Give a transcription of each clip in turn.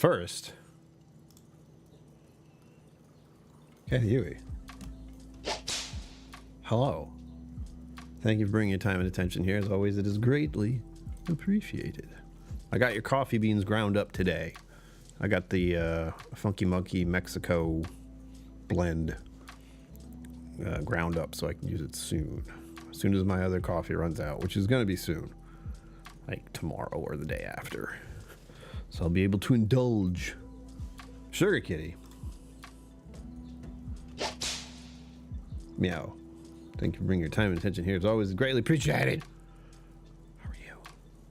first, Kathy Huey. Hello. Thank you for bringing your time and attention here. As always, it is greatly appreciated. I got your coffee beans ground up today. I got the Funky Monkey Mexico blend ground up so I can use it soon. As soon as my other coffee runs out, which is going to be soon. Like tomorrow or the day after. So I'll be able to indulge. Sugar Kitty. Meow. Thank you for bringing your time and attention here. It's always greatly appreciated. How are you?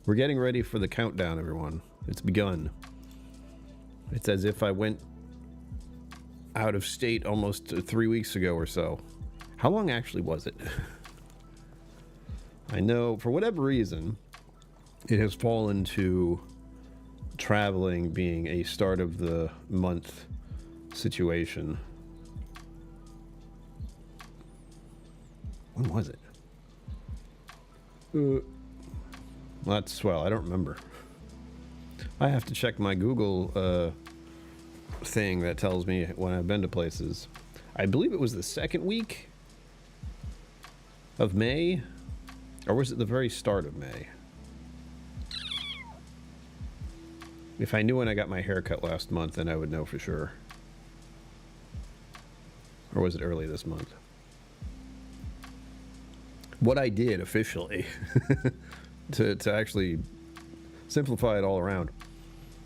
We're getting ready for the countdown, everyone. It's begun. It's as if I went out of state almost 3 weeks ago or so. How long actually was it? I know, for whatever reason, it has fallen to traveling being a start of the month situation. When was it? Well, that's swell. I don't remember. I have to check my Google thing that tells me when I've been to places. I believe it was the second week of May, or was it the very start of May? If I knew when I got my haircut last month, then I would know for sure. Or was it early this month? What I did officially to actually simplify it all around,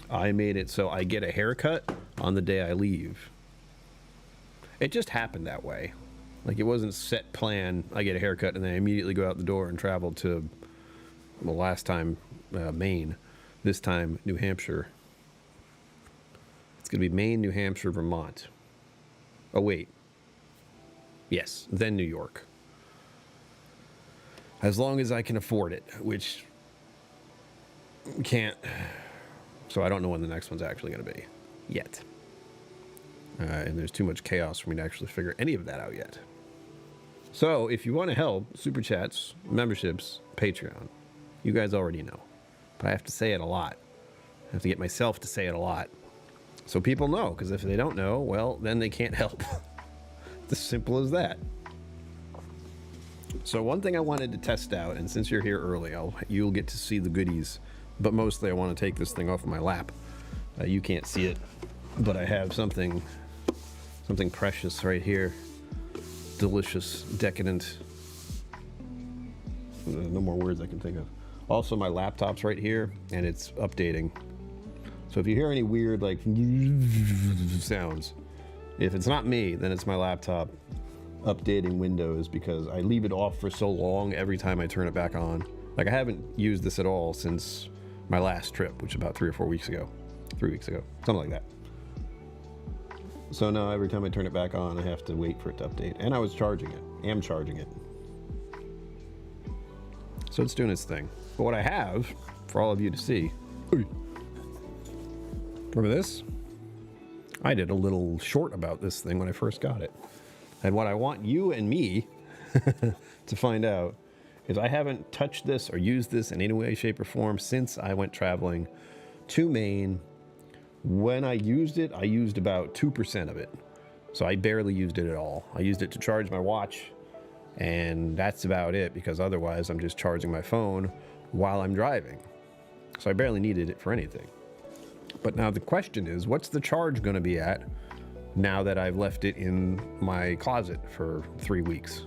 I made it so I get a haircut on the day I leave. It just happened that way. Like, it wasn't set plan. I get a haircut and then I immediately go out the door and travel to, well, last time Maine, this time New Hampshire. It's going to be Maine, New Hampshire, Vermont. Oh, wait. Yes, then New York. As long as I can afford it, which can't. So I don't know when the next one's actually going to be yet. And there's too much chaos for me to actually figure any of that out yet. So if you want to help, Super Chats, memberships, Patreon, you guys already know. But I have to say it a lot. I have to get myself to say it a lot. So people know, because if they don't know, well, then they can't help. It's as simple as that. So one thing I wanted to test out, and since you're here early, you'll get to see the goodies. But mostly I want to take this thing off of my lap. You can't see it, but I have something precious right here. Delicious, decadent. No more words I can think of. Also, my laptop's right here, and it's updating. So if you hear any weird, like, sounds, if it's not me, then it's my laptop updating Windows, because I leave it off for so long every time I turn it back on. Like, I haven't used this at all since my last trip, which was about 3 or 4 weeks ago. 3 weeks ago, something like that. So now every time I turn it back on, I have to wait for it to update. And I was charging it. Am charging it. So it's doing its thing. But what I have for all of you to see. Remember this? I did a little short about this thing when I first got it. And what I want you and me to find out is I haven't touched this or used this in any way, shape, or form since I went traveling to Maine. When I used it, I used about 2% of it. So I barely used it at all. I used it to charge my watch, and that's about it, because otherwise I'm just charging my phone while I'm driving. So I barely needed it for anything. But now the question is, what's the charge going to be at now that I've left it in my closet for 3 weeks?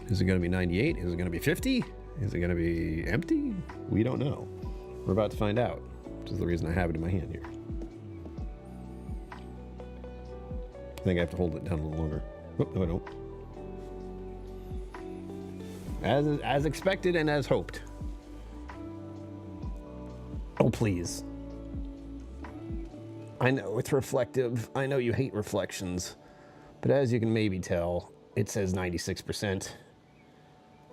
Is it going to be 98? Is it going to be 50? Is it going to be empty? We don't know. We're about to find out, which is the reason I have it in my hand here. I think I have to hold it down a little longer. Oh, no, I don't. As expected and as hoped. Oh, please. I know it's reflective. I know you hate reflections. But as you can maybe tell, it says 96%,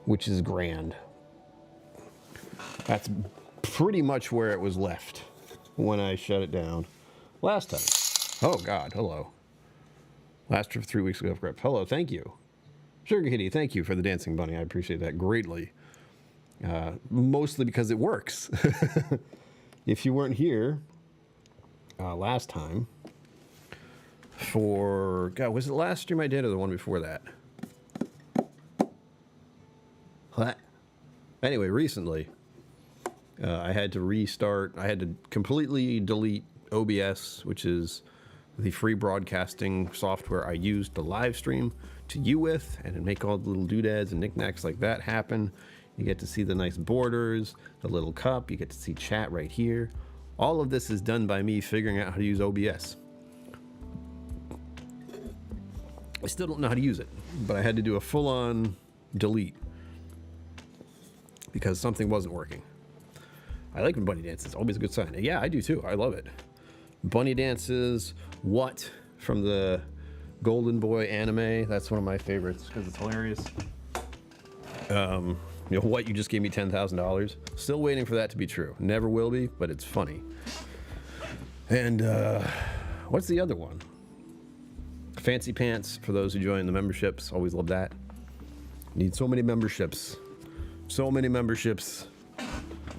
which is grand. That's pretty much where it was left when I shut it down last time. Oh, God. Hello. Last trip 3 weeks ago. Correct. Hello. Thank you. Sugar Kitty, thank you for the dancing bunny. I appreciate that greatly. Mostly because it works. If you weren't here, last time for, God, was it the last stream I did or the one before that? What? Anyway, recently, I had to restart. I had to completely delete OBS, which is the free broadcasting software I used to live stream to you with, and make all the little doodads and knickknacks like that happen. You get to see the nice borders, the little cup. You get to see chat right here. All of this is done by me figuring out how to use OBS. I still don't know how to use it, but I had to do a full-on delete because something wasn't working. I like when bunny dances. Always a good sign. Yeah, I do too. I love it. Bunny dances. What from the Golden Boy anime? That's one of my favorites because it's hilarious. You know what? You just gave me $10,000. Still waiting for that to be true. Never will be, but it's funny. And what's the other one? Fancy Pants for those who join the memberships. Always love that. Need so many memberships. So many memberships.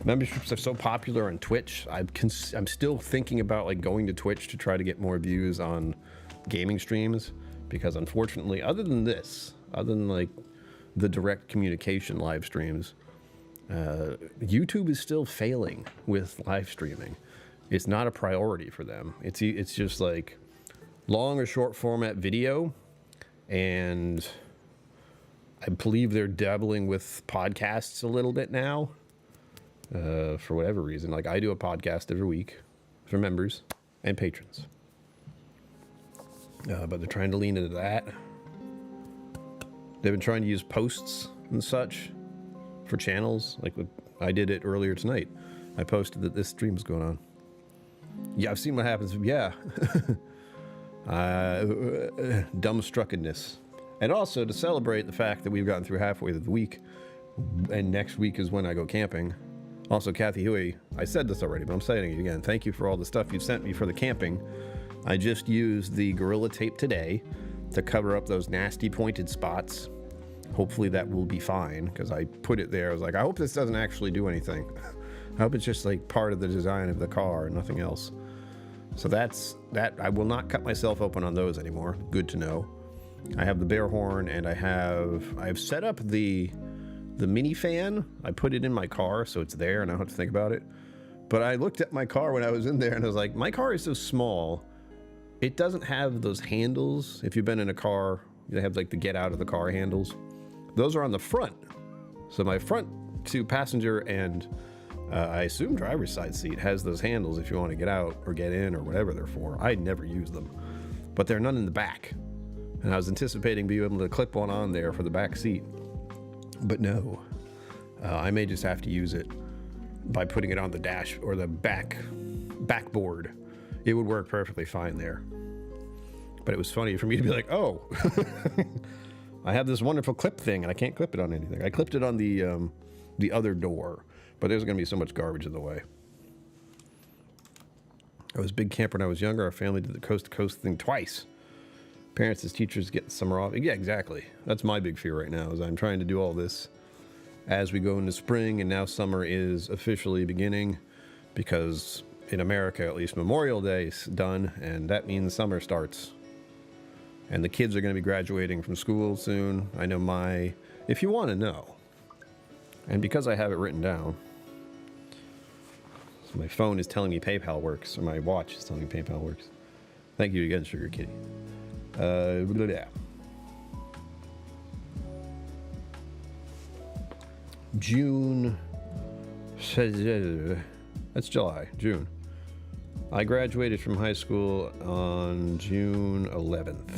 Memberships are so popular on Twitch. I'm still thinking about like going to Twitch to try to get more views on gaming streams because unfortunately, other than this, other than like the direct communication live streams, YouTube is still failing with live streaming. It's not a priority for them. It's just like long or short format video, and I believe they're dabbling with podcasts a little bit now, for whatever reason. Like I do a podcast every week for members and patrons, but they're trying to lean into that. They've been trying to use posts and such for channels. Like I did it earlier tonight. I posted that this stream is going on. Yeah, I've seen what happens. Yeah. Dumbstruckenness. And also to celebrate the fact that we've gotten through halfway through the week, and next week is when I go camping. Also, Kathy Huey, I said this already, but I'm saying it again. Thank you for all the stuff you've sent me for the camping. I just used the Gorilla Tape today to cover up those nasty pointed spots. Hopefully that will be fine, because I put it there. I was like, I hope this doesn't actually do anything. I hope it's just like part of the design of the car and nothing else. So that's that. I will not cut myself open on those anymore. Good to know. I have the bear horn, and I've set up the mini fan. I put it in my car, so it's there, and I don't have to think about it. But I looked at my car when I was in there, and I was like, my car is so small. It doesn't have those handles. If you've been in a car, they have like the get out of the car handles. Those are on the front. So my front two passenger and I assume driver's side seat has those handles if you want to get out or get in or whatever they're for. I never use them, but there are none in the back. And I was anticipating being able to clip one on there for the back seat, but no. I may just have to use it by putting it on the dash or the backboard. It would work perfectly fine there. But it was funny for me to be like, oh, I have this wonderful clip thing and I can't clip it on anything. I clipped it on the other door, but there's going to be so much garbage in the way. I was a big camper when I was younger. Our family did the coast-to-coast thing twice. Parents as teachers get the summer off. Yeah, exactly. That's my big fear right now, is I'm trying to do all this as we go into spring, and now summer is officially beginning because in America, at least, Memorial Day is done, and that means summer starts. And the kids are going to be graduating from school soon. I know if you want to know, and because I have it written down, so my phone is telling me PayPal works, or my watch is telling me PayPal works. Thank you again, Sugar Kitty. June, that's July, June. I graduated from high school on June 11th,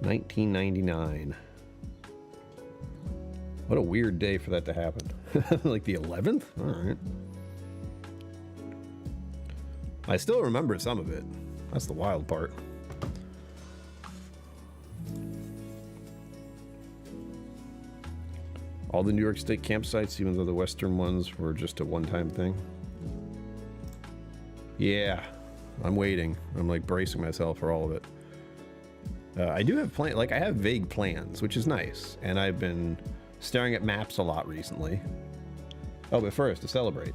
1999. What a weird day for that to happen. Like the 11th? All right. I still remember some of it. That's the wild part. All the New York State campsites, even though the Western ones were just a one-time thing. Yeah, I'm waiting. I'm like bracing myself for all of it. I do have I have vague plans, which is nice. And I've been staring at maps a lot recently. Oh, but first, to celebrate.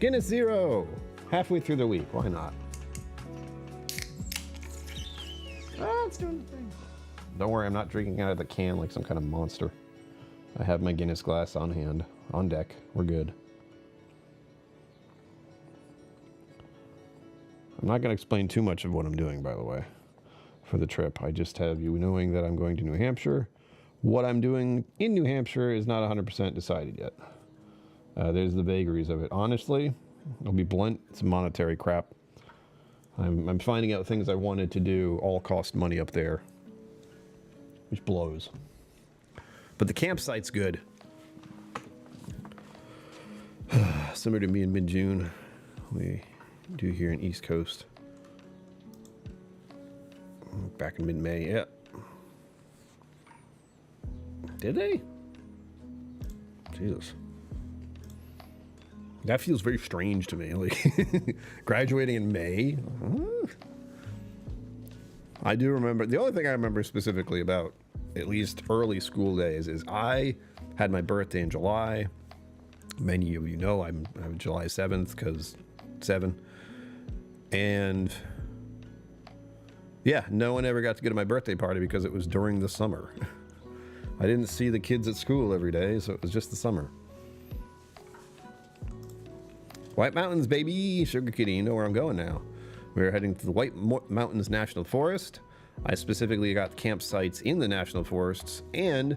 Guinness Zero! Halfway through the week, why not? Ah, it's doing the thing. Don't worry, I'm not drinking out of the can like some kind of monster. I have my Guinness glass on hand, on deck. We're good. I'm not going to explain too much of what I'm doing, by the way, for the trip. I just have you knowing that I'm going to New Hampshire. What I'm doing in New Hampshire is not 100% decided yet. There's the vagaries of it. Honestly, I'll be blunt, it's monetary crap. I'm finding out things I wanted to do all cost money up there, which blows. But the campsite's good. Similar to me in mid-June, we do here in East Coast. Back in mid-May, yeah. Did they? Jesus. That feels very strange to me. Like graduating in May. I do remember, the only thing I remember specifically about at least early school days is I had my birthday in July. Many of you know I'm July 7th because 7. And yeah, no one ever got to go to my birthday party because it was during the summer. I didn't see the kids at school every day, so it was just the summer. White Mountains, baby! Sugar Kitty, you know where I'm going now. We're heading to the White Mountains National Forest. I specifically got campsites in the national forests, and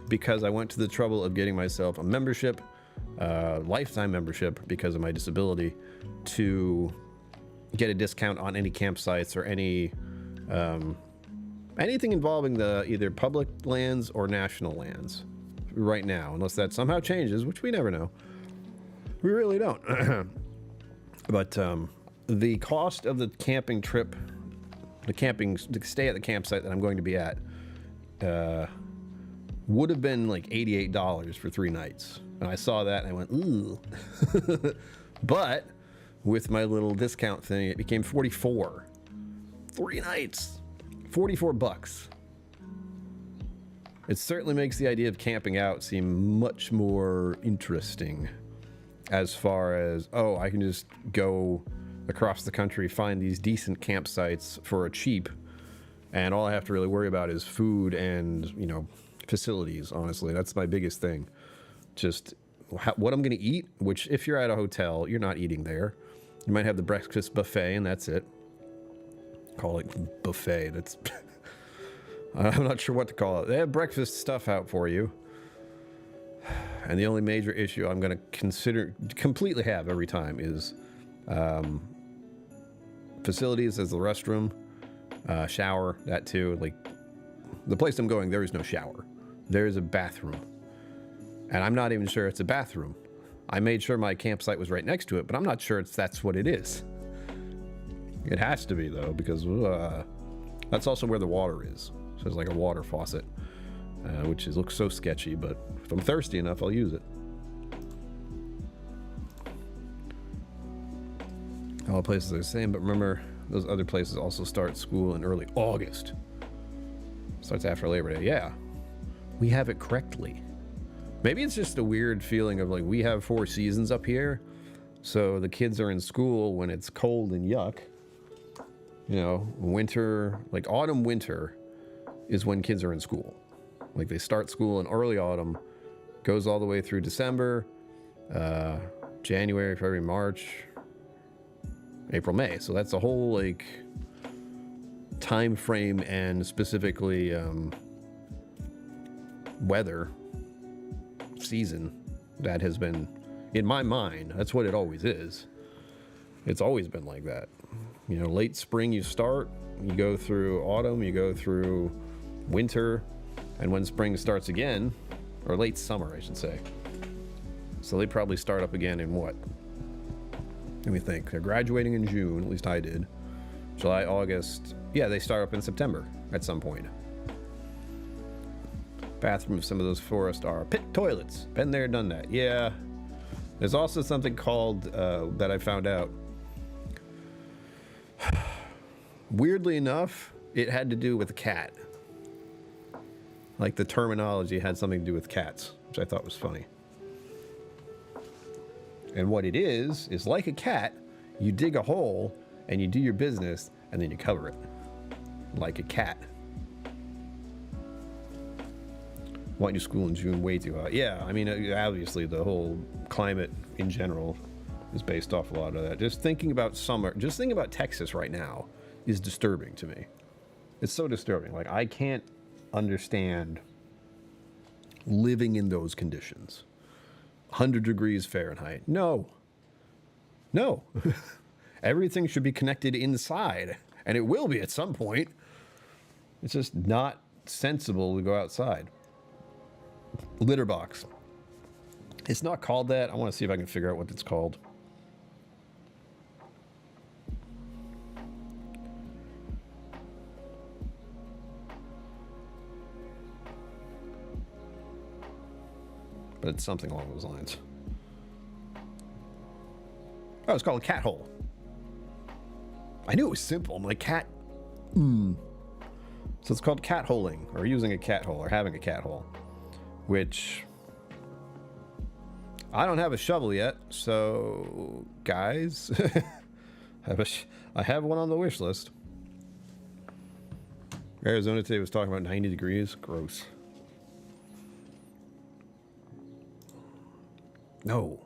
because I went to the trouble of getting myself a membership, lifetime membership because of my disability, to get a discount on any campsites or any anything involving the either public lands or national lands right now, unless that somehow changes, which we never know. We really don't. But the cost of the camping trip, the stay at the campsite that I'm going to be at, would have been like $88 for 3 nights. And I saw that and I went, ooh. But with my little discount thing, it became 44. 3 nights, 44 bucks. It certainly makes the idea of camping out seem much more interesting. As far as, oh, I can just go across the country, find these decent campsites for a cheap, and all I have to really worry about is food and, you know, facilities, honestly. That's my biggest thing. Just what I'm going to eat, which if you're at a hotel, you're not eating there. You might have the breakfast buffet, and that's it. Call it buffet. That's... I'm not sure what to call it. They have breakfast stuff out for you. And the only major issue I'm going to completely have every time is facilities as the restroom, shower, that too. Like the place I'm going, there is no shower. There is a bathroom. And I'm not even sure it's a bathroom. I made sure my campsite was right next to it, but I'm not sure that's what it is. It has to be though, because that's also where the water is. So there's like a water faucet. Which looks so sketchy, but if I'm thirsty enough, I'll use it. All the places are the same, but remember, those other places also start school in early August. Starts after Labor Day. Yeah, we have it correctly. Maybe it's just a weird feeling of like, we have 4 seasons up here, so the kids are in school when it's cold and yuck. You know, winter, like autumn, winter is when kids are in school. Like they start school in early autumn, goes all the way through December, January, February, March, April, May. So that's a whole like time frame and specifically weather season that has been, in my mind, that's what it always is. It's always been like that. You know, late spring you start, you go through autumn, you go through winter, and when spring starts again, or late summer, I should say. So they probably start up again in what? Let me think. They're graduating in June, at least I did. July, August. Yeah, they start up in September at some point. Bathrooms, some of those forests are pit toilets. Been there, done that. Yeah. There's also something called, that I found out. Weirdly enough, it had to do with a cat. Like the terminology had something to do with cats, which I thought was funny. And what it is like a cat, You dig a hole and you do your business and then you cover it like a cat. Want your school in June way too hot. Yeah, I mean, obviously the whole climate in general is based off a lot of that. Just thinking about summer, just thinking about Texas right now is disturbing to me. It's so disturbing. Like, I can't understand living in those conditions. 100 degrees Fahrenheit. No. No. Everything should be connected inside, and it will be at some point. It's just not sensible to go outside. Litter box. It's not called that. I want to see if I can figure out what it's called. But it's something along those lines. Oh, it's called a cat hole. I knew it was simple. I'm like, cat. So it's called cat holing, or using a cat hole, or having a cat hole. Which, I don't have a shovel yet, so guys, I have one on the wish list. Arizona today was talking about 90 degrees. Gross. No.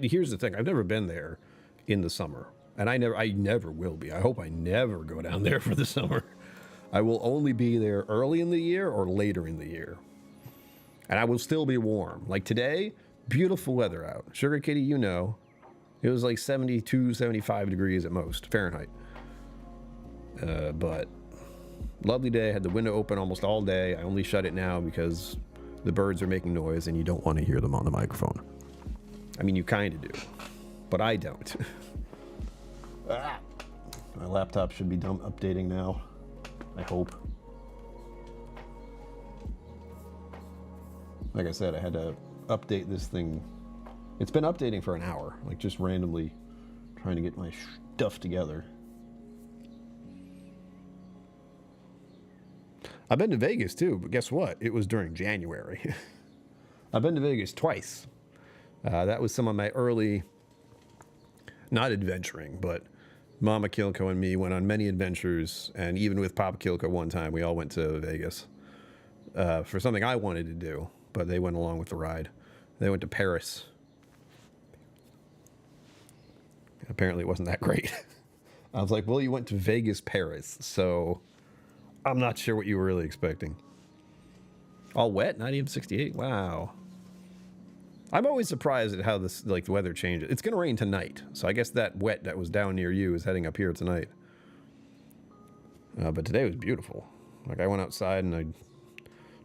Here's the thing. I've never been there in the summer, and I never will be. I hope I never go down there for the summer. I will only be there early in the year or later in the year. And I will still be warm. Like today, beautiful weather out. Sugar Kitty, you know, it was like 72, 75 degrees at most, Fahrenheit. But lovely day. I had the window open almost all day. I only shut it now because the birds are making noise and you don't want to hear them on the microphone. I mean, you kind of do, but I don't. My laptop should be done updating now, I hope. Like I said, I had to update this thing. It's been updating for an hour, like just randomly trying to get my stuff together. I've been to Vegas too, but guess what? It was during January. I've been to Vegas twice. That was some of my early, not adventuring, but Mama KillCo and me went on many adventures, and even with Papa KillCo one time, we all went to Vegas for something I wanted to do, but they went along with the ride. They went to Paris. Apparently it wasn't that great. I was like, well, you went to Vegas, Paris, so I'm not sure what you were really expecting. All wet, not even 68. Wow. I'm always surprised at how this, like, the weather changes. It's going to rain tonight, so I guess that wet that was down near you is heading up here tonight. But today was beautiful. Like, I went outside and I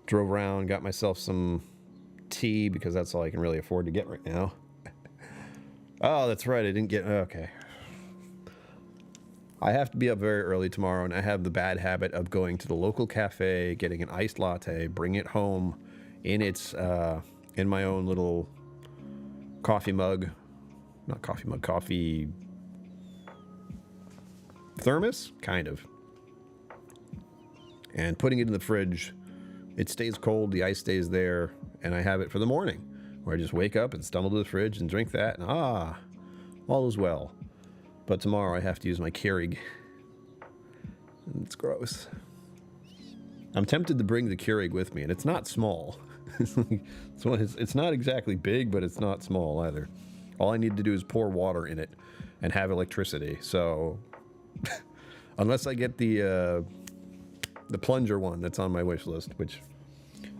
drove around, got myself some tea because that's all I can really afford to get right now. Oh, that's right. I didn't get... Okay. I have to be up very early tomorrow, and I have the bad habit of going to the local cafe, getting an iced latte, bringing it home in its... in my own little coffee mug. Not coffee mug, coffee... thermos? Kind of. And putting it in the fridge. It stays cold, the ice stays there, and I have it for the morning, where I just wake up and stumble to the fridge and drink that, and all is well. But tomorrow I have to use my Keurig. And it's gross. I'm tempted to bring the Keurig with me, and it's not small. It's not exactly big, but it's not small either. All I need to do is pour water in it and have electricity. So unless I get the plunger one that's on my wish list, which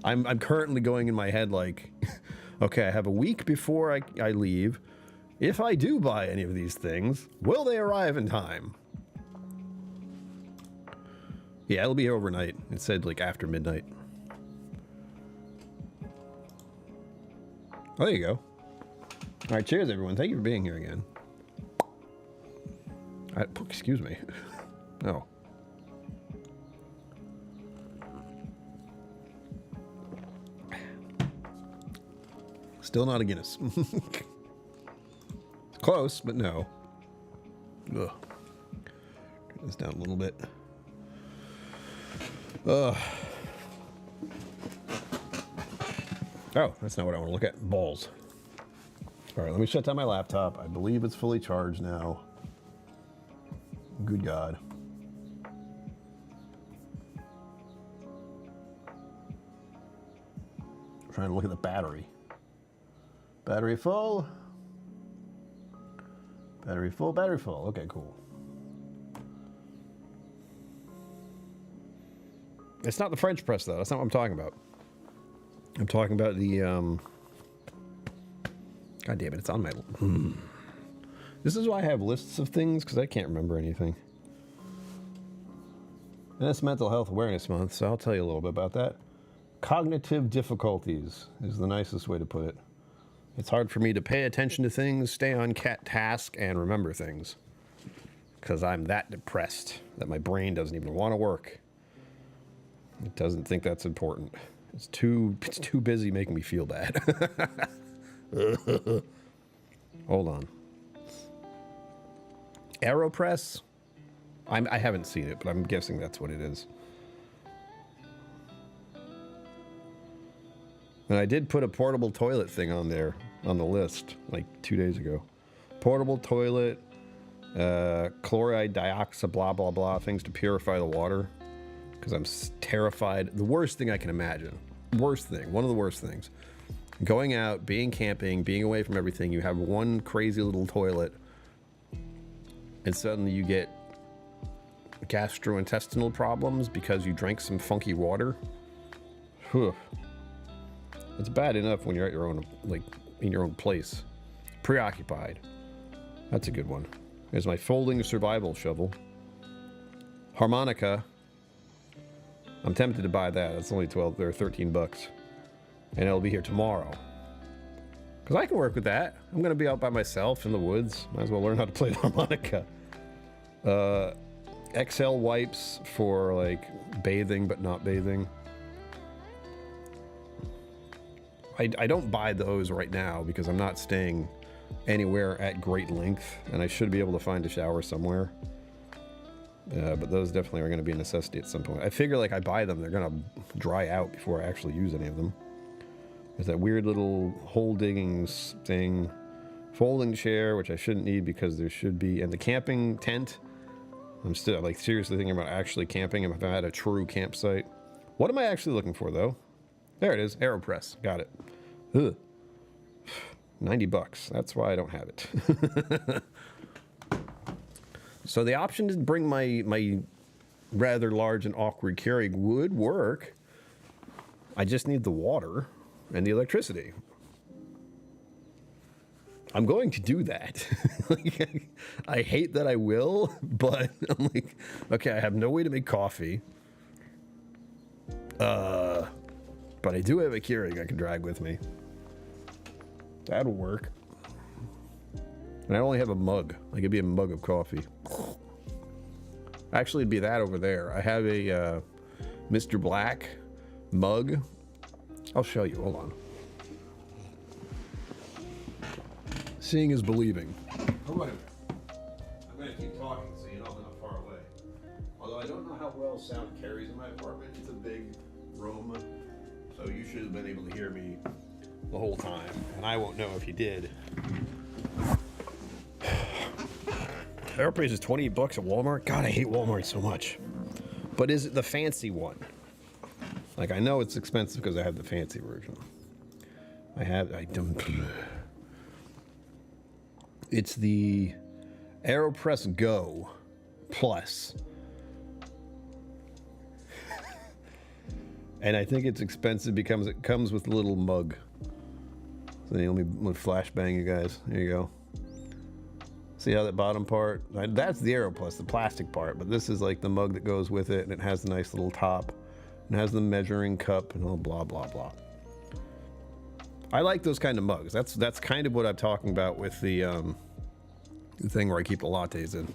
I'm currently going in my head like, okay, I have a week before I leave. If I do buy any of these things, will they arrive in time? Yeah, it'll be here overnight. It said like after midnight. Oh, there you go. All right, cheers, everyone. Thank you for being here again. Excuse me. Oh. Still not a Guinness. Close, but no. Ugh. Turn this down a little bit. Ugh. Oh, that's not what I want to look at. Balls. All right, let me shut down my laptop. I believe it's fully charged now. Good God. I'm trying to look at the battery. Battery full. Battery full, battery full. Okay, cool. It's not the French press, though. That's not what I'm talking about. I'm talking about the, God damn it, it's on my... This is why I have lists of things, because I can't remember anything. And it's Mental Health Awareness Month, so I'll tell you a little bit about that. Cognitive difficulties is the nicest way to put it. It's hard for me to pay attention to things, stay on task, and remember things. Because I'm that depressed that my brain doesn't even want to work. It doesn't think that's important. It's too busy making me feel bad. Hold on. AeroPress? I haven't seen it, but I'm guessing that's what it is. And I did put a portable toilet thing on there, on the list, like 2 days ago. Portable toilet, chloride dioxide, blah, blah, blah, things to purify the water. Because I'm terrified. The worst thing I can imagine. Worst thing. One of the worst things. Going out, being camping, being away from everything. You have one crazy little toilet. And suddenly you get gastrointestinal problems because you drank some funky water. Whew. It's bad enough when you're at your own, like, in your own place. Preoccupied. That's a good one. Here's my folding survival shovel. Harmonica. I'm tempted to buy that. It's only 12 or 13 bucks. And it'll be here tomorrow. Because I can work with that. I'm going to be out by myself in the woods. Might as well learn how to play the harmonica. XL wipes for, like, bathing but not bathing. I don't buy those right now because I'm not staying anywhere at great length. And I should be able to find a shower somewhere. But those definitely are going to be a necessity at some point. I figure, like, I buy them, they're going to dry out before I actually use any of them. There's that weird little hole digging thing. Folding chair, which I shouldn't need because there should be. And the camping tent. I'm still, like, seriously thinking about actually camping if I had a true campsite. What am I actually looking for, though? There it is. AeroPress. Got it. Ugh. 90 bucks. That's why I don't have it. So the option to bring my rather large and awkward carry would work. I just need the water and the electricity. I'm going to do that. Like, I hate that I will, but I'm like, okay, I have no way to make coffee. But I do have a Keurig I can drag with me. That'll work. And I only have a mug. Like, it'd be a mug of coffee. Actually, it'd be that over there. I have a Mr. Black mug. I'll show you. Hold on. Seeing is believing. Oh, wait a minute. I'm going to keep talking so you know I'm not far away. Although I don't know how well sound carries in my apartment. It's a big room. So you should have been able to hear me the whole time. And I won't know if you did. AeroPress is 28 bucks at Walmart. God, I hate Walmart so much. But is it the fancy one? Like, I know it's expensive because I have the fancy version. I don't. It's the AeroPress Go Plus. And I think it's expensive because it comes with a little mug. So let me flashbang you guys. There you go. See how that bottom part? That's the AeroPlus, the plastic part. But this is like the mug that goes with it, and it has the nice little top. And it has the measuring cup and all blah, blah, blah. I like those kind of mugs. That's kind of what I'm talking about with the thing where I keep the lattes in.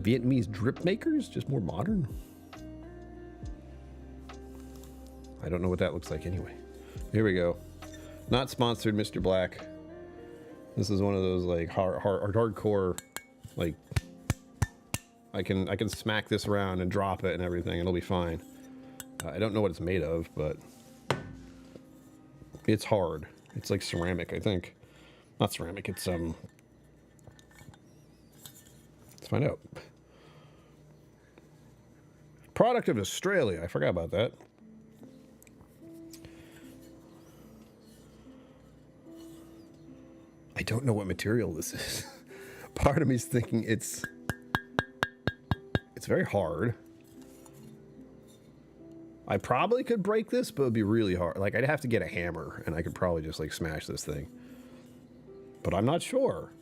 Vietnamese drip makers, just more modern. I don't know what that looks like anyway. Here we go. Not sponsored, Mr. Black. This is one of those like hardcore, like I can smack this around and drop it and everything. It'll be fine. I don't know what it's made of, but it's hard. It's like ceramic, I think. Not ceramic. It's Let's find out. Product of Australia. I forgot about that. I don't know what material this is. Part of me is thinking it's very hard. I probably could break this, but it would be really hard. Like, I'd have to get a hammer, and I could probably just, like, smash this thing. But I'm not sure.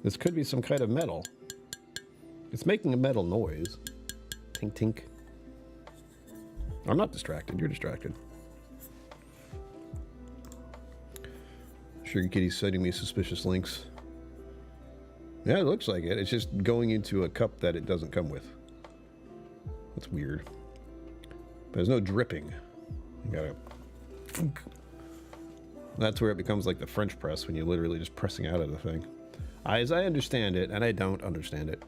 This could be some kind of metal. It's making a metal noise. Tink, tink. I'm not distracted. You're distracted. Sugar Kitty's sending me suspicious links. Yeah, it looks like it. It's just going into a cup that it doesn't come with. That's weird. There's no dripping. You gotta... That's where it becomes like the French press, when you're literally just pressing out of the thing. As I understand it, and I don't understand it,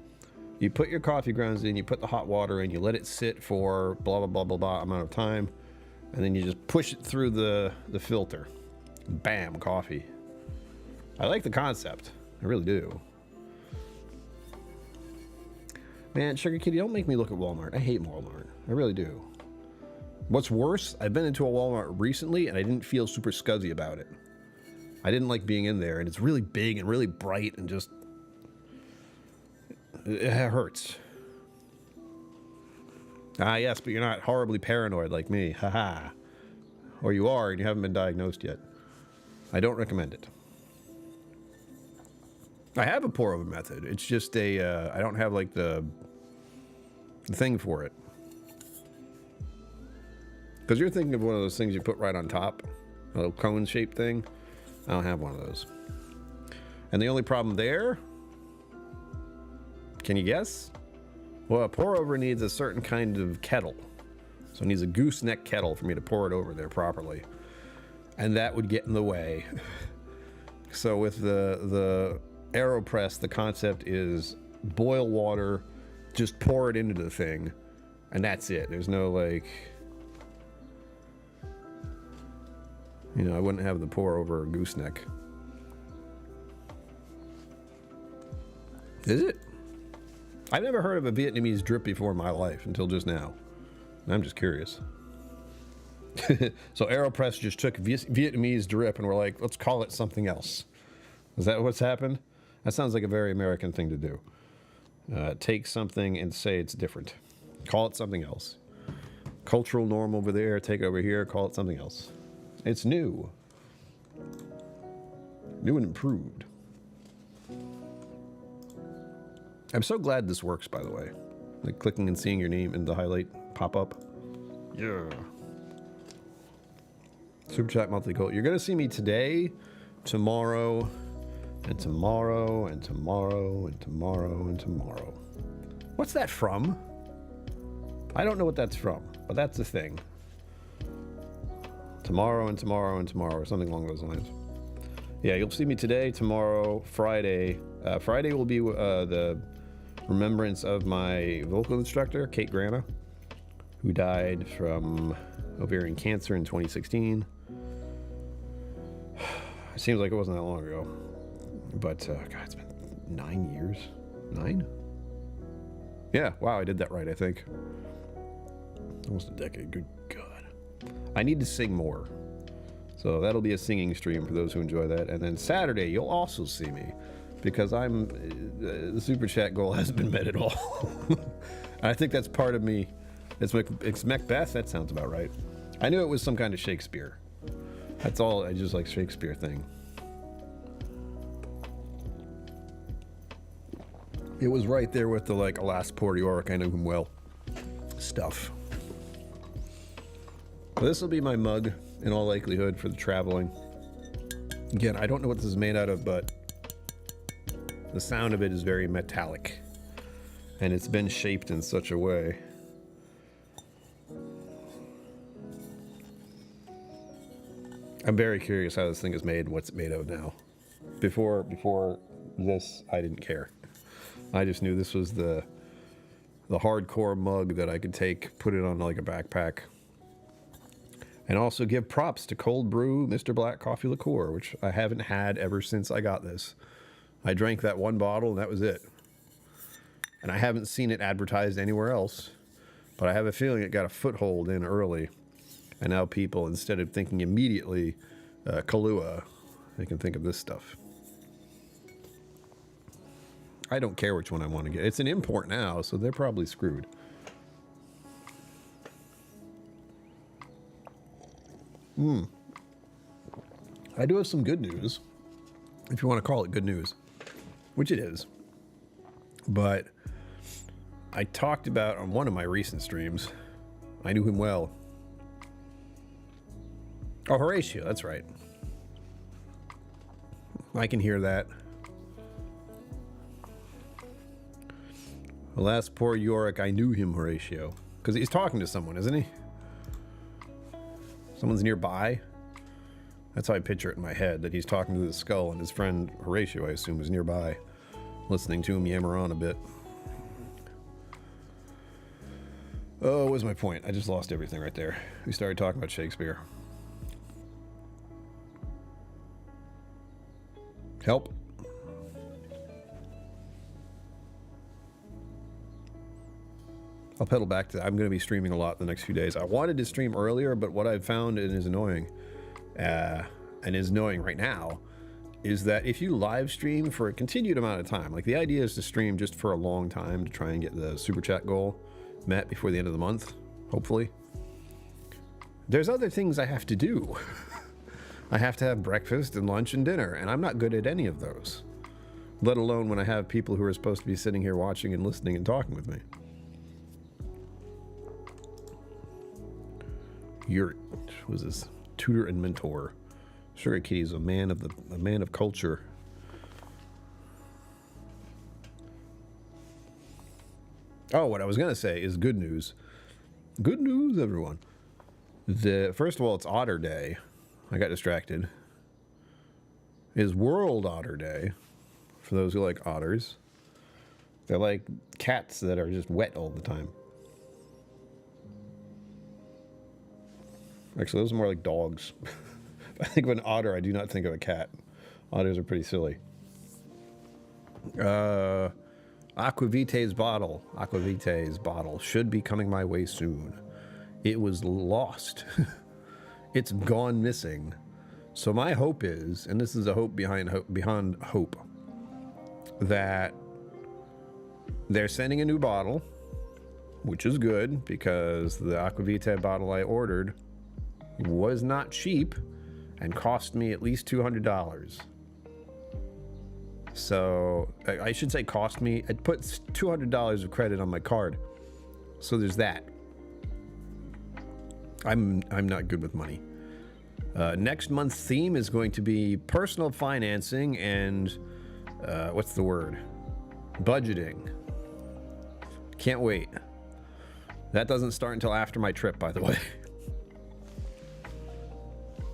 you put your coffee grounds in, you put the hot water in, you let it sit for blah, blah, blah, blah, blah amount of time, and then you just push it through the filter. Bam, coffee. I like the concept. I really do. Man, Sugar Kitty, don't make me look at Walmart. I hate Walmart. I really do. What's worse, I've been into a Walmart recently and I didn't feel super scuzzy about it. I didn't like being in there, and it's really big and really bright and just... It hurts. Ah, yes, but you're not horribly paranoid like me. Haha. Or you are and you haven't been diagnosed yet. I don't recommend it. I have a pour-over method. It's just a... I don't have, like, the thing for it. Because you're thinking of one of those things you put right on top. A little cone-shaped thing. I don't have one of those. And the only problem there... Can you guess? Well, a pour-over needs a certain kind of kettle. So it needs a gooseneck kettle for me to pour it over there properly. And that would get in the way. So with the AeroPress, the concept is boil water, just pour it into the thing, and that's it. There's no, like... You know, I wouldn't have the pour over a gooseneck. Is it? I've never heard of a Vietnamese drip before in my life until just now. I'm just curious. So AeroPress just took Vietnamese drip and we're like, let's call it something else. Is that what's happened? That sounds like a very American thing to do. Take something and say it's different. Call it something else. Cultural norm over there, take it over here, call it something else. It's new. New and improved. I'm so glad this works, by the way. Like clicking and seeing your name in the highlight pop up. Yeah. Super Chat Monthly Gold. You're going to see me today, tomorrow, and tomorrow, and tomorrow, and tomorrow, and tomorrow. What's that from? I don't know what that's from, but that's the thing. Tomorrow, and tomorrow, and tomorrow, or something along those lines. Yeah, you'll see me today, tomorrow, Friday. Friday will be the remembrance of my vocal instructor, Kate Grana, who died from ovarian cancer in 2016. It seems like it wasn't that long ago. But, God, it's been 9 years. 9? Yeah, wow, I did that right, I think. Almost a decade, good God. I need to sing more. So that'll be a singing stream for those who enjoy that. And then Saturday, you'll also see me. Because the super chat goal hasn't been met at all. I think that's part of me. It's Macbeth, that sounds about right. I knew it was some kind of Shakespeare. That's all, I just like Shakespeare thing. It was right there with the, like, alas, poor York, I know him well stuff. Well, this will be my mug, in all likelihood, for the traveling. Again, I don't know what this is made out of, but the sound of it is very metallic. And it's been shaped in such a way. I'm very curious how this thing is made and what's it made of now. Before this, I didn't care. I just knew this was the hardcore mug that I could take, put it on like a backpack. And also give props to Cold Brew Mr. Black Coffee Liqueur, which I haven't had ever since I got this. I drank that one bottle and that was it. And I haven't seen it advertised anywhere else, but I have a feeling it got a foothold in early. And now people, instead of thinking immediately Kahlua, they can think of this stuff. I don't care which one I want to get. It's an import now, so they're probably screwed. I do have some good news, if you want to call it good news, which it is. But I talked about on one of my recent streams, I knew him well. Oh, Horatio, that's right. I can hear that. Alas, poor Yorick, I knew him, Horatio. Because he's talking to someone, isn't he? Someone's nearby. That's how I picture it in my head, that he's talking to the skull, and his friend Horatio, I assume, is nearby, listening to him yammer on a bit. Oh, what was my point? I just lost everything right there. We started talking about Shakespeare. Help. I'll pedal back to that. I'm going to be streaming a lot the next few days. I wanted to stream earlier, but what I've found, and is annoying, and is annoying right now, is that if you live stream for a continued amount of time, like the idea is to stream just for a long time to try and get the super chat goal met before the end of the month, hopefully. There's other things I have to do. I have to have breakfast and lunch and dinner, and I'm not good at any of those, let alone when I have people who are supposed to be sitting here watching and listening and talking with me. Yurt was his tutor and mentor. Sugar Kitty's a man of culture. Oh, what I was gonna say is good news. Good news, everyone. First of all, it's Otter Day. I got distracted. Is World Otter Day, for those who like otters. They're like cats that are just wet all the time. Actually, those are more like dogs. If I think of an otter, I do not think of a cat. Otters are pretty silly. Aquavitae's bottle should be coming my way soon. It was lost. It's gone missing. So my hope is, and this is a hope behind hope, that they're sending a new bottle, which is good because the Aquavitae bottle I ordered was not cheap and cost me at least $200. So I should say cost me. I put $200 of credit on my card. So there's that. I'm not good with money. Next month's theme is going to be personal financing and what's the word? Budgeting. Can't wait. That doesn't start until after my trip, by the way.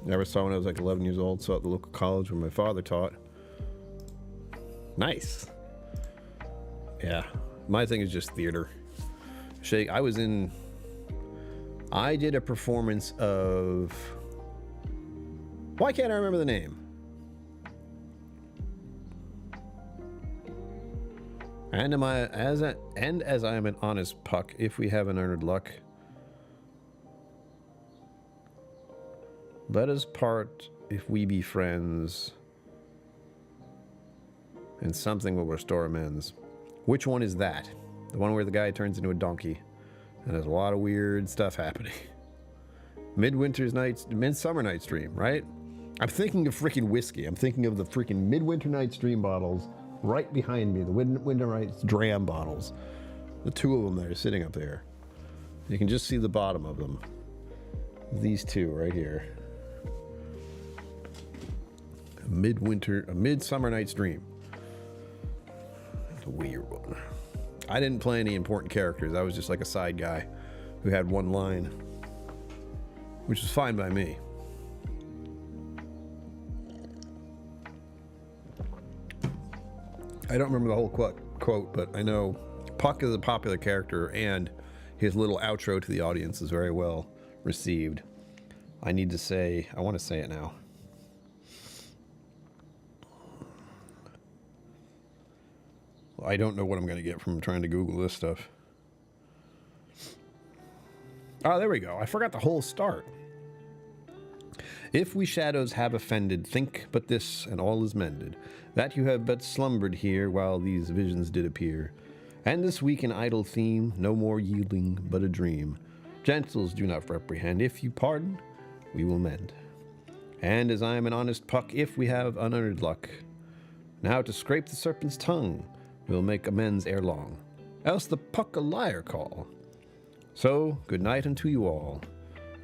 Never saw when I was like 11 years old. Saw at the local college where my father taught. Nice. Yeah. My thing is just theater. I did a performance of... Why can't I remember the name? And as I am an honest puck, if we haven't earned luck, let us part if we be friends, and something will restore amends. Which one is that? The one where the guy turns into a donkey, and there's a lot of weird stuff happening. Midsummer Night's Dream, right? I'm thinking of freaking whiskey. I'm thinking of the freaking Midwinter Night's Dream bottles right behind me, the Winter Night's Dram bottles. The two of them that are sitting up there. You can just see the bottom of them. These two right here. A Midsummer Night's Dream. It's a weird one. I didn't play any important characters. I was just like a side guy who had one line, which was fine by me. I don't remember the whole quote, but I know Puck is a popular character, and his little outro to the audience is very well received. I want to say it now. I don't know what I'm going to get from trying to Google this stuff. Oh, there we go. I forgot the whole start. If we shadows have offended, think but this, and all is mended, that you have but slumbered here while these visions did appear. And this weak and idle theme, no more yielding but a dream. Gentles, do not reprehend. If you pardon, we will mend. And as I am an honest puck, if we have unearned luck, now to scrape the serpent's tongue, we'll make amends ere long. Else the puck a liar call. So, good night unto you all.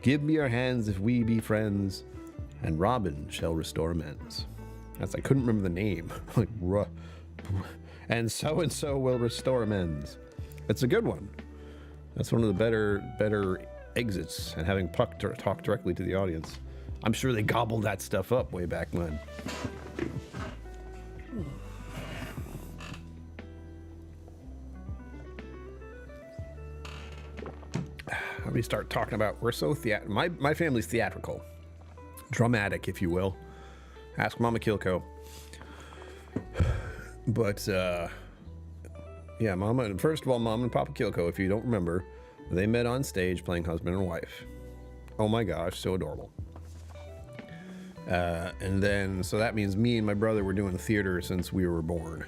Give me your hands if we be friends, and Robin shall restore amends. That's, I couldn't remember the name. Like, and so will restore amends. It's a good one. That's one of the better exits, and having Puck talk directly to the audience. I'm sure they gobbled that stuff up way back when. Let me start talking about, we're so my family's theatrical. Dramatic, if you will. Ask Mama KillCo. But, yeah, first of all, Mom and Papa KillCo, if you don't remember, they met on stage playing husband and wife. Oh my gosh, so adorable. And then, so that means me and my brother were doing theater since we were born.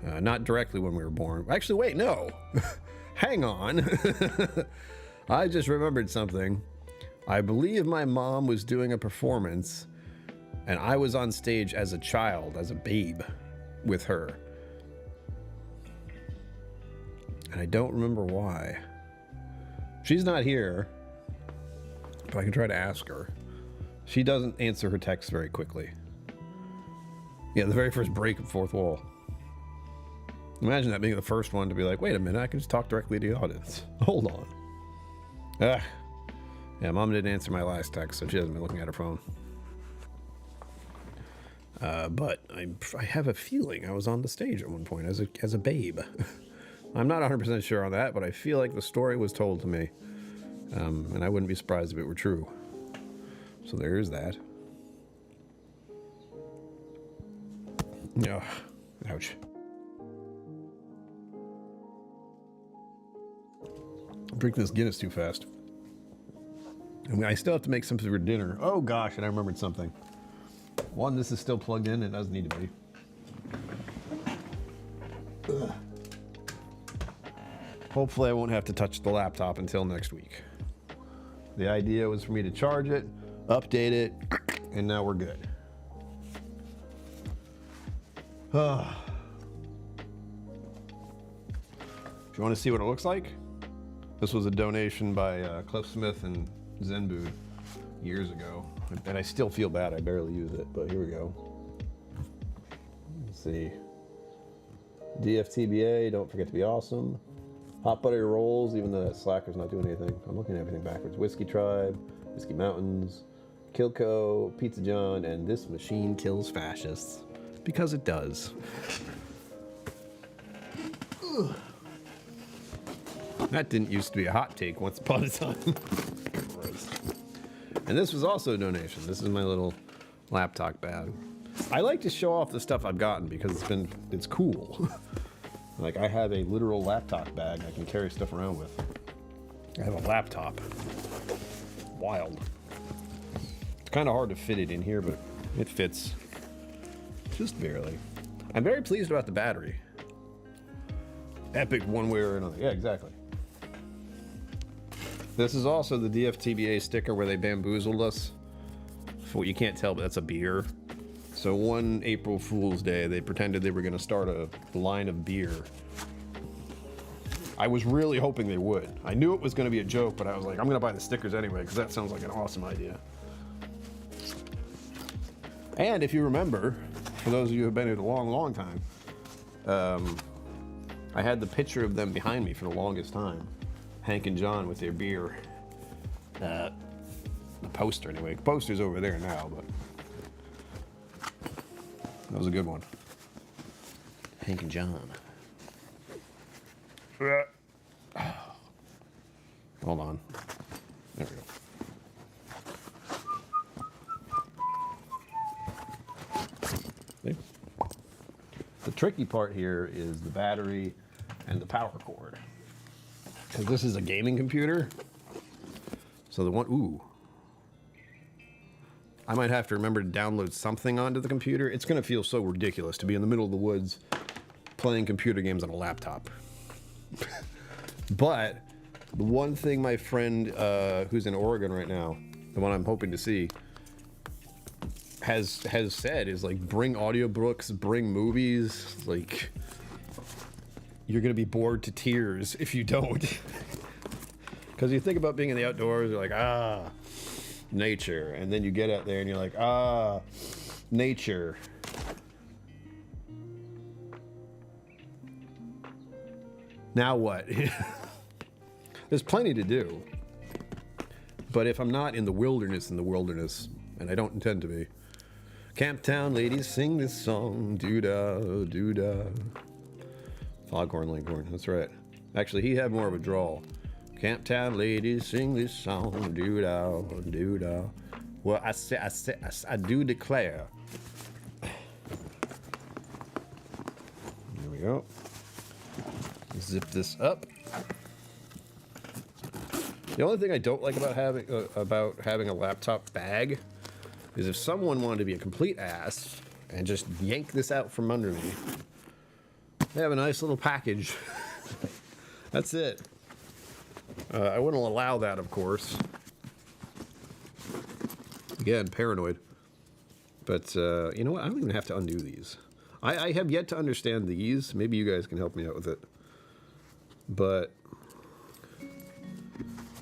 Not directly when we were born. Actually, wait, no. Hang on. I just remembered something. I believe my mom was doing a performance, and I was on stage as a child, as a babe, with her. And I don't remember why. She's not here, but I can try to ask her. She doesn't answer her texts very quickly. Yeah, the very first break of fourth wall. Imagine that being the first one to be like, wait a minute, I can just talk directly to the audience. Hold on. Yeah, Mom didn't answer my last text, so she hasn't been looking at her phone. But I have a feeling I was on the stage at one point as a babe. I'm not 100% sure on that, but I feel like the story was told to me. And I wouldn't be surprised if it were true. So there is that. Oh, ouch. I'm drinking this Guinness too fast. I mean, I still have to make something for dinner. Oh gosh, and I remembered something. One, this is still plugged in. It doesn't need to be. Ugh. Hopefully I won't have to touch the laptop until next week. The idea was for me to charge it, update it, and now we're good. Do you want to see what it looks like? This was a donation by Cliff Smith and Zenbu years ago. And I still feel bad, I barely use it, but here we go. Let's see. DFTBA, don't forget to be awesome. Hot Butter Rolls, even though that Slacker's not doing anything. I'm looking at everything backwards. Whiskey Tribe, Whiskey Mountains, KillCo, Pizza John, and this machine kills fascists. Because it does. That didn't used to be a hot take once upon a time. And this was also a donation. This is my little laptop bag. I like to show off the stuff I've gotten because it's cool. Like, I have a literal laptop bag I can carry stuff around with. I have a laptop. Wild. It's kind of hard to fit it in here, but it fits. Just barely. I'm very pleased about the battery. Epic one way or another. Yeah, exactly. This is also the DFTBA sticker where they bamboozled us. For what you can't tell, but that's a beer. So one April Fool's Day, they pretended they were going to start a line of beer. I was really hoping they would. I knew it was going to be a joke, but I was like, I'm going to buy the stickers anyway, because that sounds like an awesome idea. And if you remember, for those of you who have been here a long, long time, I had the picture of them behind me for the longest time. Hank and John with their beer. The poster, anyway. The poster's over there now, but that was a good one. Hank and John. Hold on. There we go. See? The tricky part here is the battery and the power cord. Because this is a gaming computer. So the one, ooh. I might have to remember to download something onto the computer. It's going to feel so ridiculous to be in the middle of the woods playing computer games on a laptop. But the one thing my friend who's in Oregon right now, the one I'm hoping to see, has said is like, bring audiobooks, bring movies. Like, you're going to be bored to tears if you don't. Because you think about being in the outdoors, you're like, nature. And then you get out there and you're like, nature. Now what? There's plenty to do. But if I'm not in the wilderness, and I don't intend to be, Camptown ladies sing this song, doo-dah, doo-dah. Foghorn Leghorn, that's right. Actually, he had more of a drawl. Camptown ladies sing this song, doo-dah, doo-dah. Well, I do declare. Here we go. Zip this up. The only thing I don't like about having a laptop bag is if someone wanted to be a complete ass and just yank this out from under me. They have a nice little package. That's it. I wouldn't allow that, of course. Again, paranoid. But you know what? I don't even have to undo these. I have yet to understand these. Maybe you guys can help me out with it. But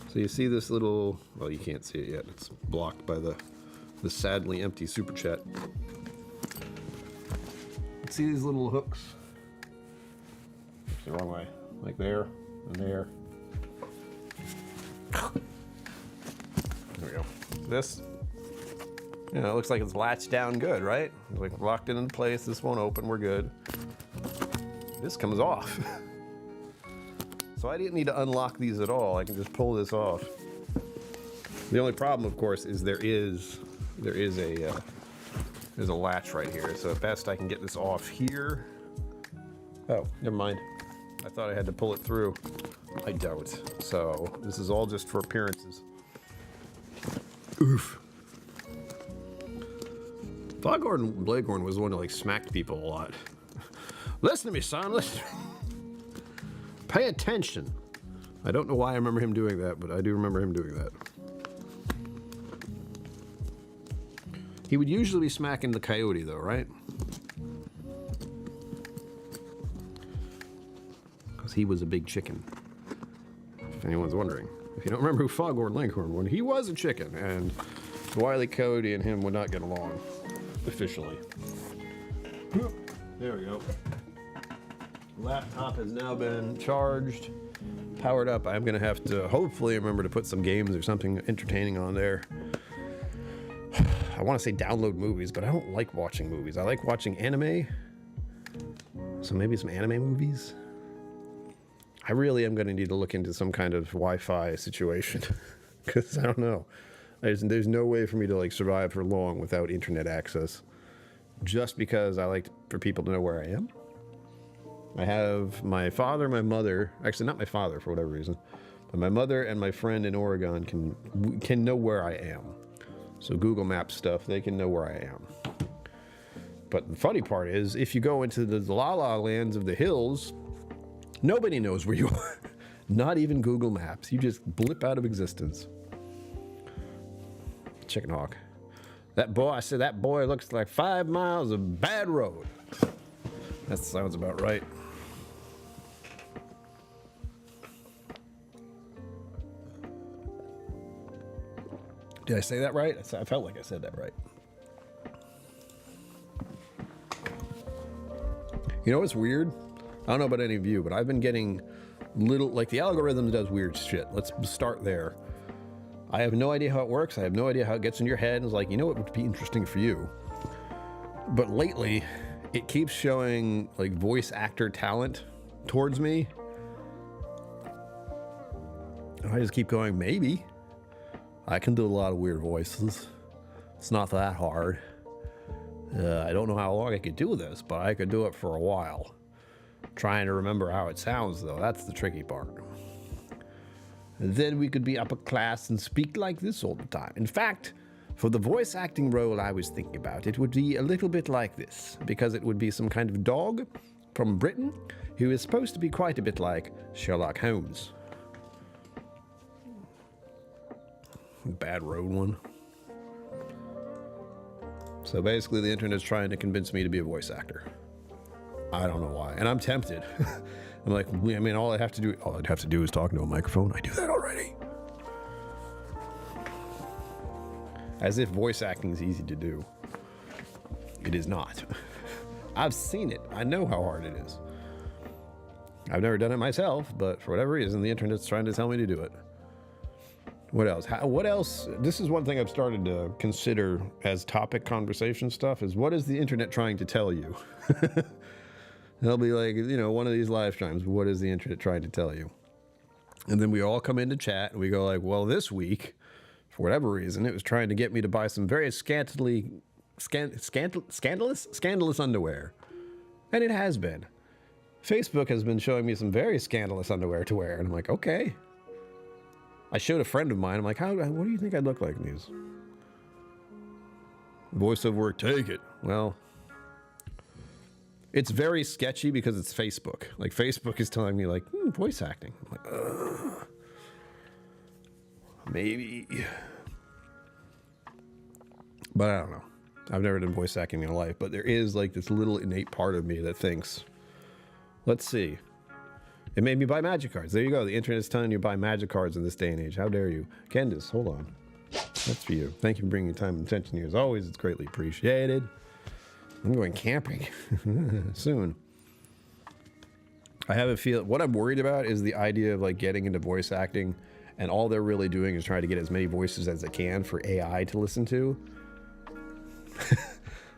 so you see this little, well, you can't see it yet. It's blocked by the sadly empty super chat. See these little hooks? It's the wrong way. Like there and there. There we go. This, you know, it looks like it's latched down good, right? It's like locked it into place. This won't open. We're good. This comes off. So I didn't need to unlock these at all. I can just pull this off. The only problem, of course, is there's a latch right here. So at best I can get this off here. Oh, never mind. I thought I had to pull it through. I don't. So this is all just for appearances. Oof. Foghorn Leghorn was the one who like smacked people a lot. Listen to me, son. Listen. Pay attention. I don't know why I remember him doing that, but I do remember him doing that. He would usually be smacking the coyote, though, right? Because he was a big chicken. If anyone's wondering. If you don't remember who Foghorn Leghorn was, he was a chicken, and Wile E. Coyote and him would not get along, officially. There we go. Laptop has now been charged, powered up. I'm gonna have to hopefully remember to put some games or something entertaining on there. I want to say download movies, but I don't like watching movies. I like watching anime. So maybe some anime movies. I really am gonna need to look into some kind of Wi-Fi situation because I don't know. There's no way for me to like survive for long without internet access. Just because I like for people to know where I am. I have my father, my mother, actually not my father for whatever reason, but my mother and my friend in Oregon can know where I am. So Google Maps stuff, they can know where I am. But the funny part is, if you go into the la-la lands of the hills, nobody knows where you are. Not even Google Maps. You just blip out of existence. Chicken hawk. That boy, I said that boy looks like 5 miles of bad road. That sounds about right. Did I say that right? I felt like I said that right. You know what's weird? I don't know about any of you, but I've been getting little, like the algorithm does weird shit. Let's start there. I have no idea how it works. I have no idea how it gets in your head. And it's like, you know what would be interesting for you? But lately, it keeps showing like voice actor talent towards me. And I just keep going, maybe. I can do a lot of weird voices. It's not that hard. I don't know how long I could do this, but I could do it for a while. Trying to remember how it sounds, though, that's the tricky part. And then we could be upper class and speak like this all the time. In fact, for the voice acting role I was thinking about, it would be a little bit like this, because it would be some kind of dog from Britain who is supposed to be quite a bit like Sherlock Holmes. Bad road one. So basically the internet's trying to convince me to be a voice actor. I don't know why. And I'm tempted. I'm like, I mean, all I'd have to do is talk into a microphone. I do that already. As if voice acting is easy to do. It is not. I've seen it. I know how hard it is. I've never done it myself, but for whatever reason, the internet's trying to tell me to do it. What else? What else? This is one thing I've started to consider as topic conversation stuff is what is the internet trying to tell you? They'll be like, you know, one of these live streams, what is the internet trying to tell you? And then we all come into chat and we go like, well, this week, for whatever reason, it was trying to get me to buy some very scandalous underwear. And it has been. Facebook has been showing me some very scandalous underwear to wear. And I'm like, okay. I showed a friend of mine. I'm like, what do you think I'd look like in these? Voiceover work, take it. Well, it's very sketchy because it's Facebook. Like, Facebook is telling me, like, voice acting. I'm like, ugh. Maybe. But I don't know. I've never done voice acting in my life. But there is, like, this little innate part of me that thinks, let's see. It made me buy magic cards. There you go. The internet is telling you to buy magic cards in this day and age. How dare you? Candace, hold on. That's for you. Thank you for bringing your time and attention here. As always, it's greatly appreciated. I'm going camping soon. I have a feel. What I'm worried about is the idea of like getting into voice acting, and all they're really doing is trying to get as many voices as they can for AI to listen to.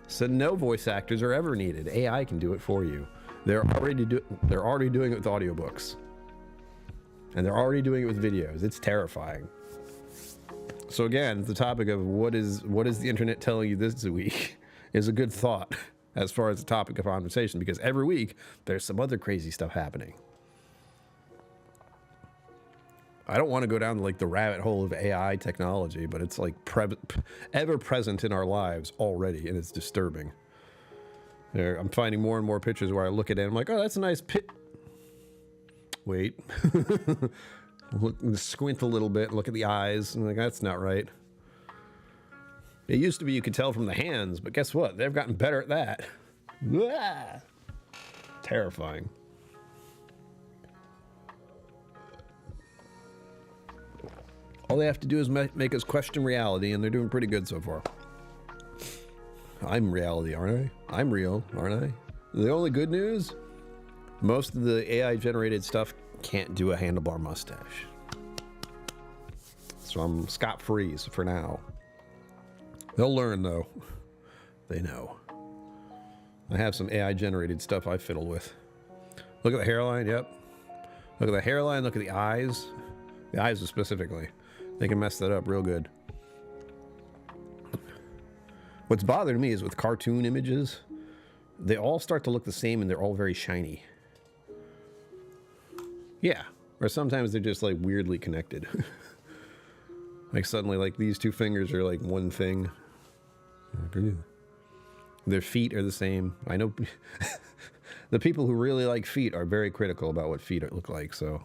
So no voice actors are ever needed. AI can do it for you. They're already doing it with audiobooks. And they're already doing it with videos. It's terrifying. So again, the topic of what is the internet telling you this week is a good thought as far as the topic of conversation, because every week there's some other crazy stuff happening. I don't want to go down like the rabbit hole of AI technology, but it's like ever present in our lives already, and it's disturbing. I'm finding more and more pictures where I look at it and I'm like, oh, that's a nice pit. Wait. Squint a little bit, look at the eyes, and I'm like, that's not right. It used to be you could tell from the hands, but guess what? They've gotten better at that. Ah! Terrifying. All they have to do is make us question reality, and they're doing pretty good so far. I'm reality, aren't I? I'm real, aren't I? The only good news, most of the AI-generated stuff can't do a handlebar mustache. So I'm scot-free for now. They'll learn, though. They know. I have some AI-generated stuff I fiddle with. Look at the hairline, yep. Look at the hairline, look at the eyes. The eyes specifically. They can mess that up real good. What's bothering me is with cartoon images, they all start to look the same and they're all very shiny. Yeah, or sometimes they're just like weirdly connected. Like suddenly like these two fingers are like one thing. Their feet are the same. I know the people who really like feet are very critical about what feet look like, so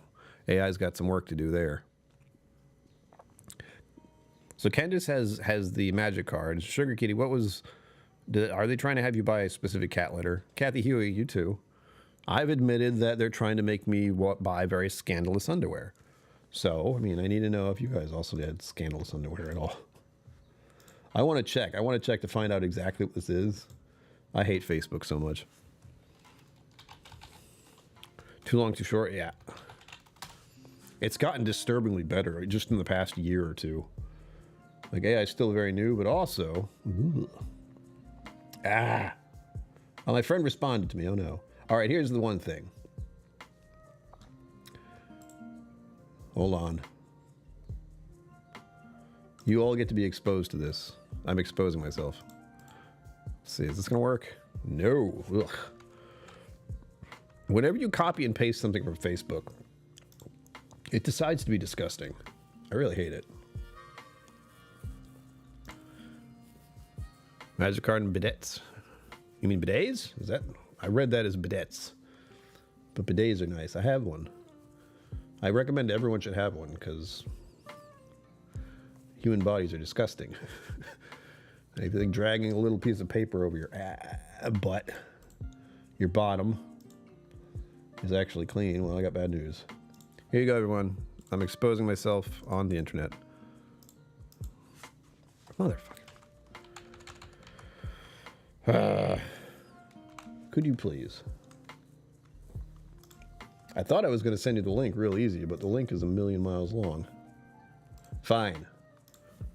AI's got some work to do there. So Candace has the magic card. Sugar Kitty, are they trying to have you buy a specific cat litter? Kathy Huey, you too. I've admitted that they're trying to make me buy very scandalous underwear. So, I mean, I need to know if you guys also had scandalous underwear at all. I want to check. I want to check to find out exactly what this is. I hate Facebook so much. Too long, too short? Yeah. It's gotten disturbingly better just in the past year or two. Like, AI is still very new, but also... Well, my friend responded to me. Oh, no. All right, here's the one thing. Hold on. You all get to be exposed to this. I'm exposing myself. Let's see, is this gonna work? No. Ugh. Whenever you copy and paste something from Facebook, it decides to be disgusting. I really hate it. Magic card and bidets. You mean bidets? Is that? I read that as bidets. But bidets are nice. I have one. I recommend everyone should have one because human bodies are disgusting. Anything dragging a little piece of paper over your butt, your bottom, is actually clean. Well, I got bad news. Here you go, everyone. I'm exposing myself on the internet. Motherfucker. Could you please? I thought I was going to send you the link real easy, but the link is 1,000,000 miles long. Fine.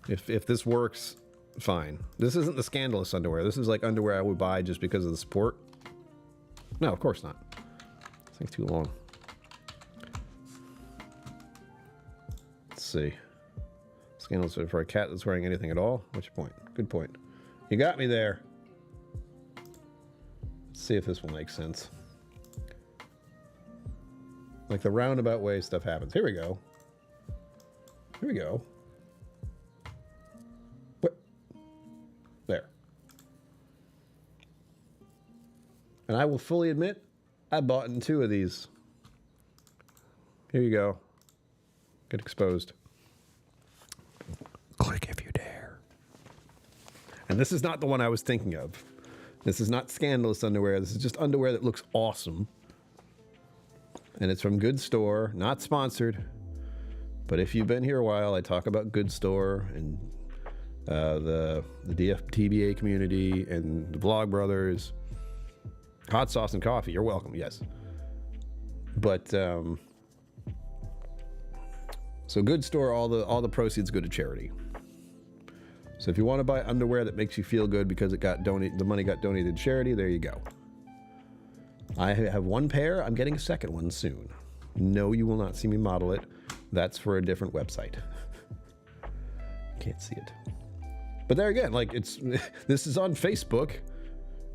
If this works, fine. This isn't the scandalous underwear. This is like underwear I would buy just because of the support. No, of course not. This thing's too long. Let's see. Scandalous for a cat that's wearing anything at all? What's your point? Good point. You got me there. Let's see if this will make sense. Like the roundabout way stuff happens. Here we go. Here we go. What? There. And I will fully admit, I bought in 2 of these. Here you go. Get exposed. Click if you dare. And this is not the one I was thinking of. This is not scandalous underwear. This is just underwear that looks awesome. And it's from Good Store, not sponsored. But if you've been here a while, I talk about Good Store and the DFTBA community and the Vlog Brothers. Hot sauce and coffee, you're welcome, yes. But so Good Store, all the proceeds go to charity. So if you want to buy underwear that makes you feel good because it got the money got donated to charity, there you go. I have 1 pair. I'm getting a second one soon. No, you will not see me model it. That's for a different website. Can't see it. But there again, like this is on Facebook,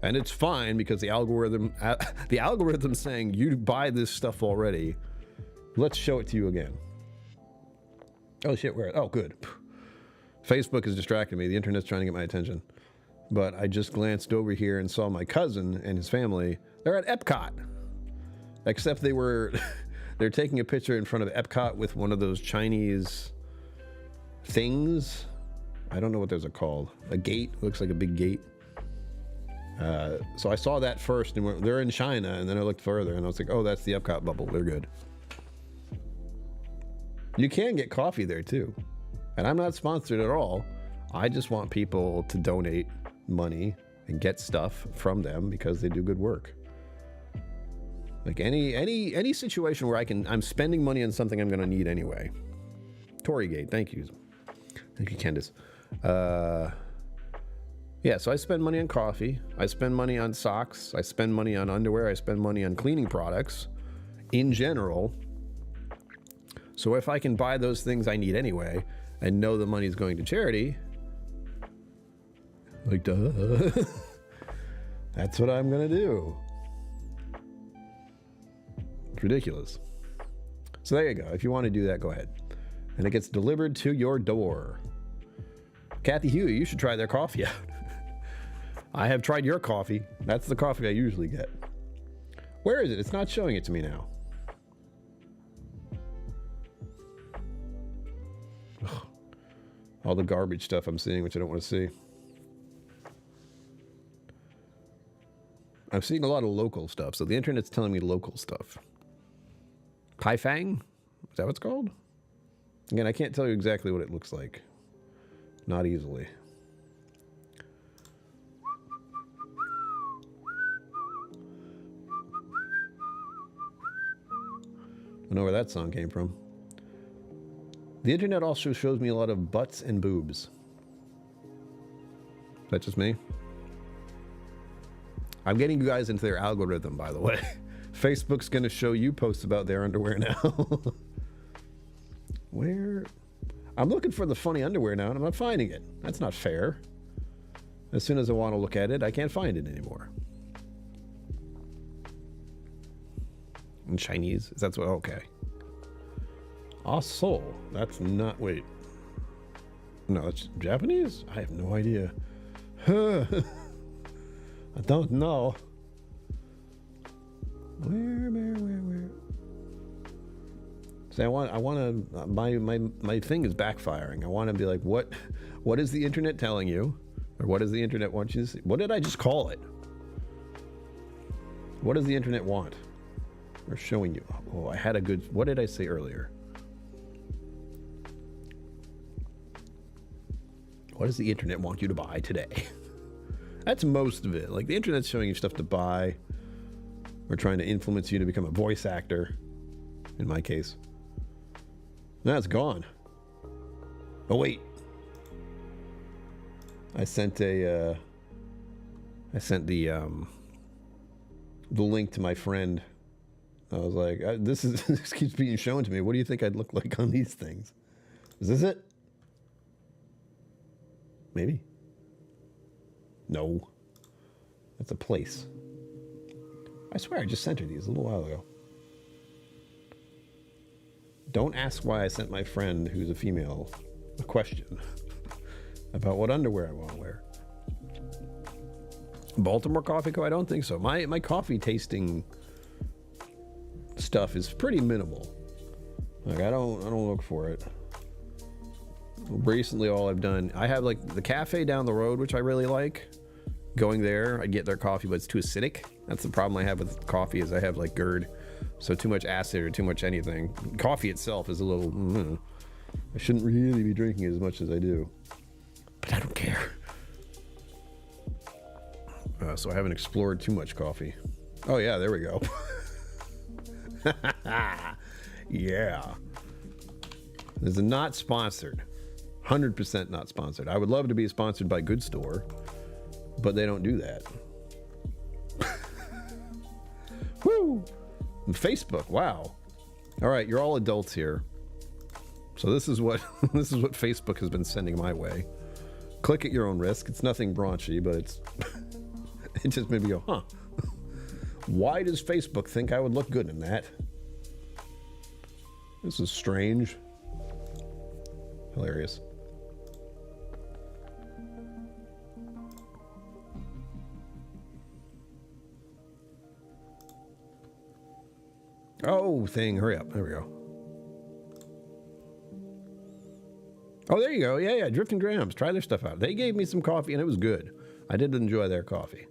and it's fine because the algorithm's saying you buy this stuff already. Let's show it to you again. Oh shit, where? Oh, good. Facebook is distracting me. The internet's trying to get my attention. But I just glanced over here and saw my cousin and his family. They're at Epcot. Except they're taking a picture in front of Epcot with one of those Chinese things. I don't know what those are called. A gate. Looks like a big gate. So I saw that first, and they're in China, and then I looked further, and I was like, oh, that's the Epcot bubble. They're good. You can get coffee there, too. And I'm not sponsored at all. I just want people to donate money and get stuff from them because they do good work. Like any situation where I'm spending money on something I'm going to need anyway. Torrygate, thank you. Thank you, Candace. Yeah, so I spend money on coffee. I spend money on socks. I spend money on underwear. I spend money on cleaning products in general. So if I can buy those things I need anyway and know the money's going to charity, like, duh, that's what I'm going to do. It's ridiculous. So there you go. If you want to do that, go ahead. And it gets delivered to your door. Kathy Huey, you should try their coffee out. I have tried your coffee. That's the coffee I usually get. Where is it? It's not showing it to me now. Ugh. All the garbage stuff I'm seeing, which I don't want to see. I'm seeing a lot of local stuff, so the internet's telling me local stuff. Pai Fang? Is that what it's called? Again, I can't tell you exactly what it looks like. Not easily. I don't know where that song came from. The internet also shows me a lot of butts and boobs. Is that just me? I'm getting you guys into their algorithm, by the way. Facebook's going to show you posts about their underwear now. Where? I'm looking for the funny underwear now, and I'm not finding it. That's not fair. As soon as I want to look at it, I can't find it anymore. In Chinese? That's what, okay. Ah, Seoul. That's not, wait. No, it's Japanese? I have no idea. I don't know. Where? See, I want to, my thing is backfiring. I want to be like, what is the internet telling you? Or what does the internet want you to see? What did I just call it? What does the internet want? Or showing you? Oh, I had a good, what did I say earlier? What does the internet want you to buy today? That's most of it. Like, the internet's showing you stuff to buy, or trying to influence you to become a voice actor, in my case. Now it's gone. Oh, wait. I sent the link to my friend. I was like, this keeps being shown to me. What do you think I'd look like on these things? Is this it? Maybe. No. That's a place. I swear I just sent her these a little while ago. Don't ask why I sent my friend, who's a female, a question about what underwear I want to wear. Baltimore Coffee Co? I don't think so. My coffee tasting stuff is pretty minimal. Like, I don't look for it. Recently, all I've done, I have like the cafe down the road, which I really like. Going there, I get their coffee, but it's too acidic. That's the problem I have with coffee, is I have like GERD. So too much acid or too much anything. Coffee itself is a little, I shouldn't really be drinking as much as I do. But I don't care. So I haven't explored too much coffee. Oh yeah, there we go. Yeah. This is not sponsored. 100% not sponsored. I would love to be sponsored by Good Store, but they don't do that. Woo! Facebook, wow. All right, you're all adults here. So this is what Facebook has been sending my way. Click at your own risk. It's nothing raunchy, but it's it just made me go, huh? Why does Facebook think I would look good in that? This is strange. Hilarious. Oh, thing, hurry up. There we go. Oh, there you go. Yeah, Drifting Grams. Try their stuff out. They gave me some coffee, and it was good. I did enjoy their coffee.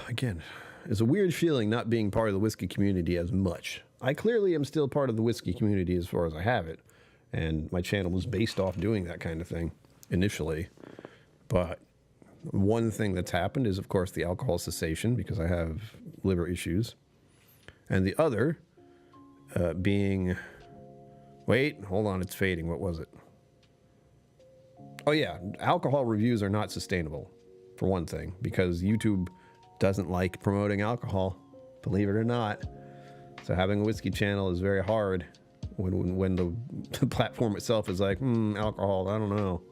Again, it's a weird feeling not being part of the whiskey community as much. I clearly am still part of the whiskey community as far as I have it, and my channel was based off doing that kind of thing initially. But one thing that's happened is, of course, the alcohol cessation, because I have liver issues. And the other being, wait, hold on, it's fading. What was it? Oh yeah, alcohol reviews are not sustainable, for one thing, because YouTube doesn't like promoting alcohol, believe it or not. So having a whiskey channel is very hard when the platform itself is like, alcohol, I don't know.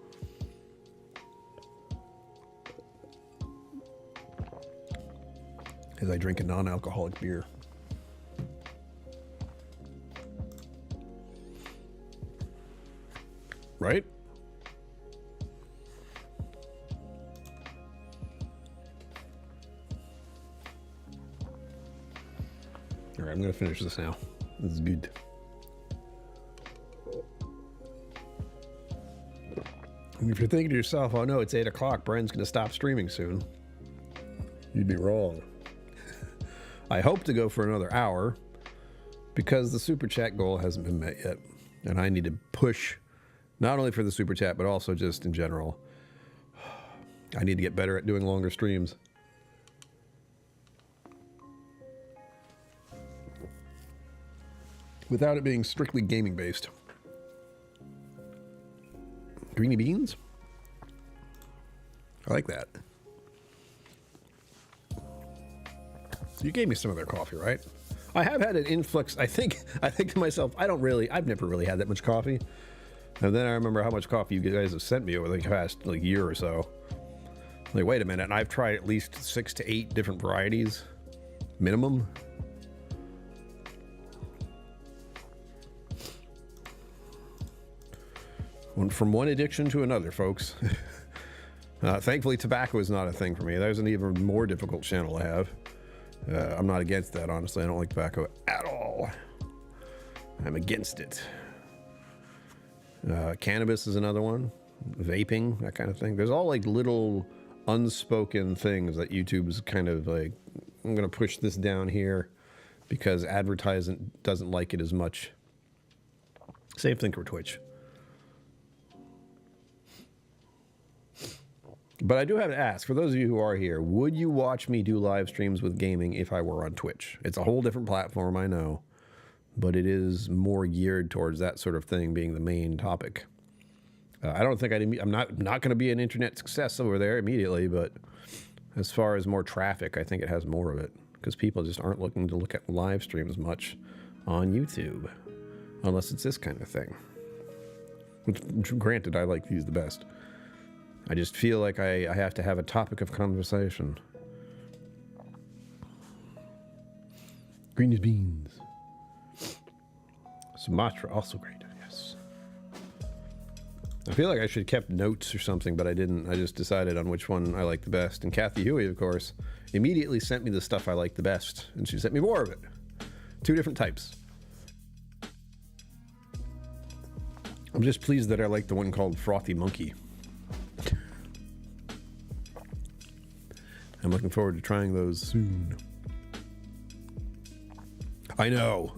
As I drink a non-alcoholic beer. Right? All right, I'm going to finish this now. This is good. And if you're thinking to yourself, oh no, it's 8 o'clock, Brian's going to stop streaming soon, you'd be wrong. I hope to go for another hour because the super chat goal hasn't been met yet. And I need to push not only for the super chat, but also just in general. I need to get better at doing longer streams. Without it being strictly gaming based. Greeny beans? I like that. So you gave me some of their coffee, right? I have had an influx. I think to myself, I've never really had that much coffee. And then I remember how much coffee you guys have sent me over the past like year or so. Like, wait a minute, and I've tried at least 6 to 8 different varieties, minimum. From one addiction to another, folks. Thankfully, tobacco is not a thing for me. There's an even more difficult channel to have. I'm not against that, honestly. I don't like tobacco at all. I'm against it. Cannabis is another one. Vaping, that kind of thing. There's all like little unspoken things that YouTube's kind of like, I'm going to push this down here because advertising doesn't like it as much. Same thing for Twitch. But I do have to ask, for those of you who are here, would you watch me do live streams with gaming if I were on Twitch? It's a whole different platform, I know, but it is more geared towards that sort of thing being the main topic. I don't think I'm not going to be an internet success over there immediately, but as far as more traffic, I think it has more of it because people just aren't looking to look at live streams much on YouTube, unless it's this kind of thing. Which, granted, I like these the best. I just feel like I have to have a topic of conversation. Green as beans. Sumatra, also great, yes. I feel like I should have kept notes or something, but I didn't. I just decided on which one I like the best. And Kathy Huey, of course, immediately sent me the stuff I like the best. And she sent me more of it. 2 different types. I'm just pleased that I like the one called Frothy Monkey. I'm looking forward to trying those soon. I know.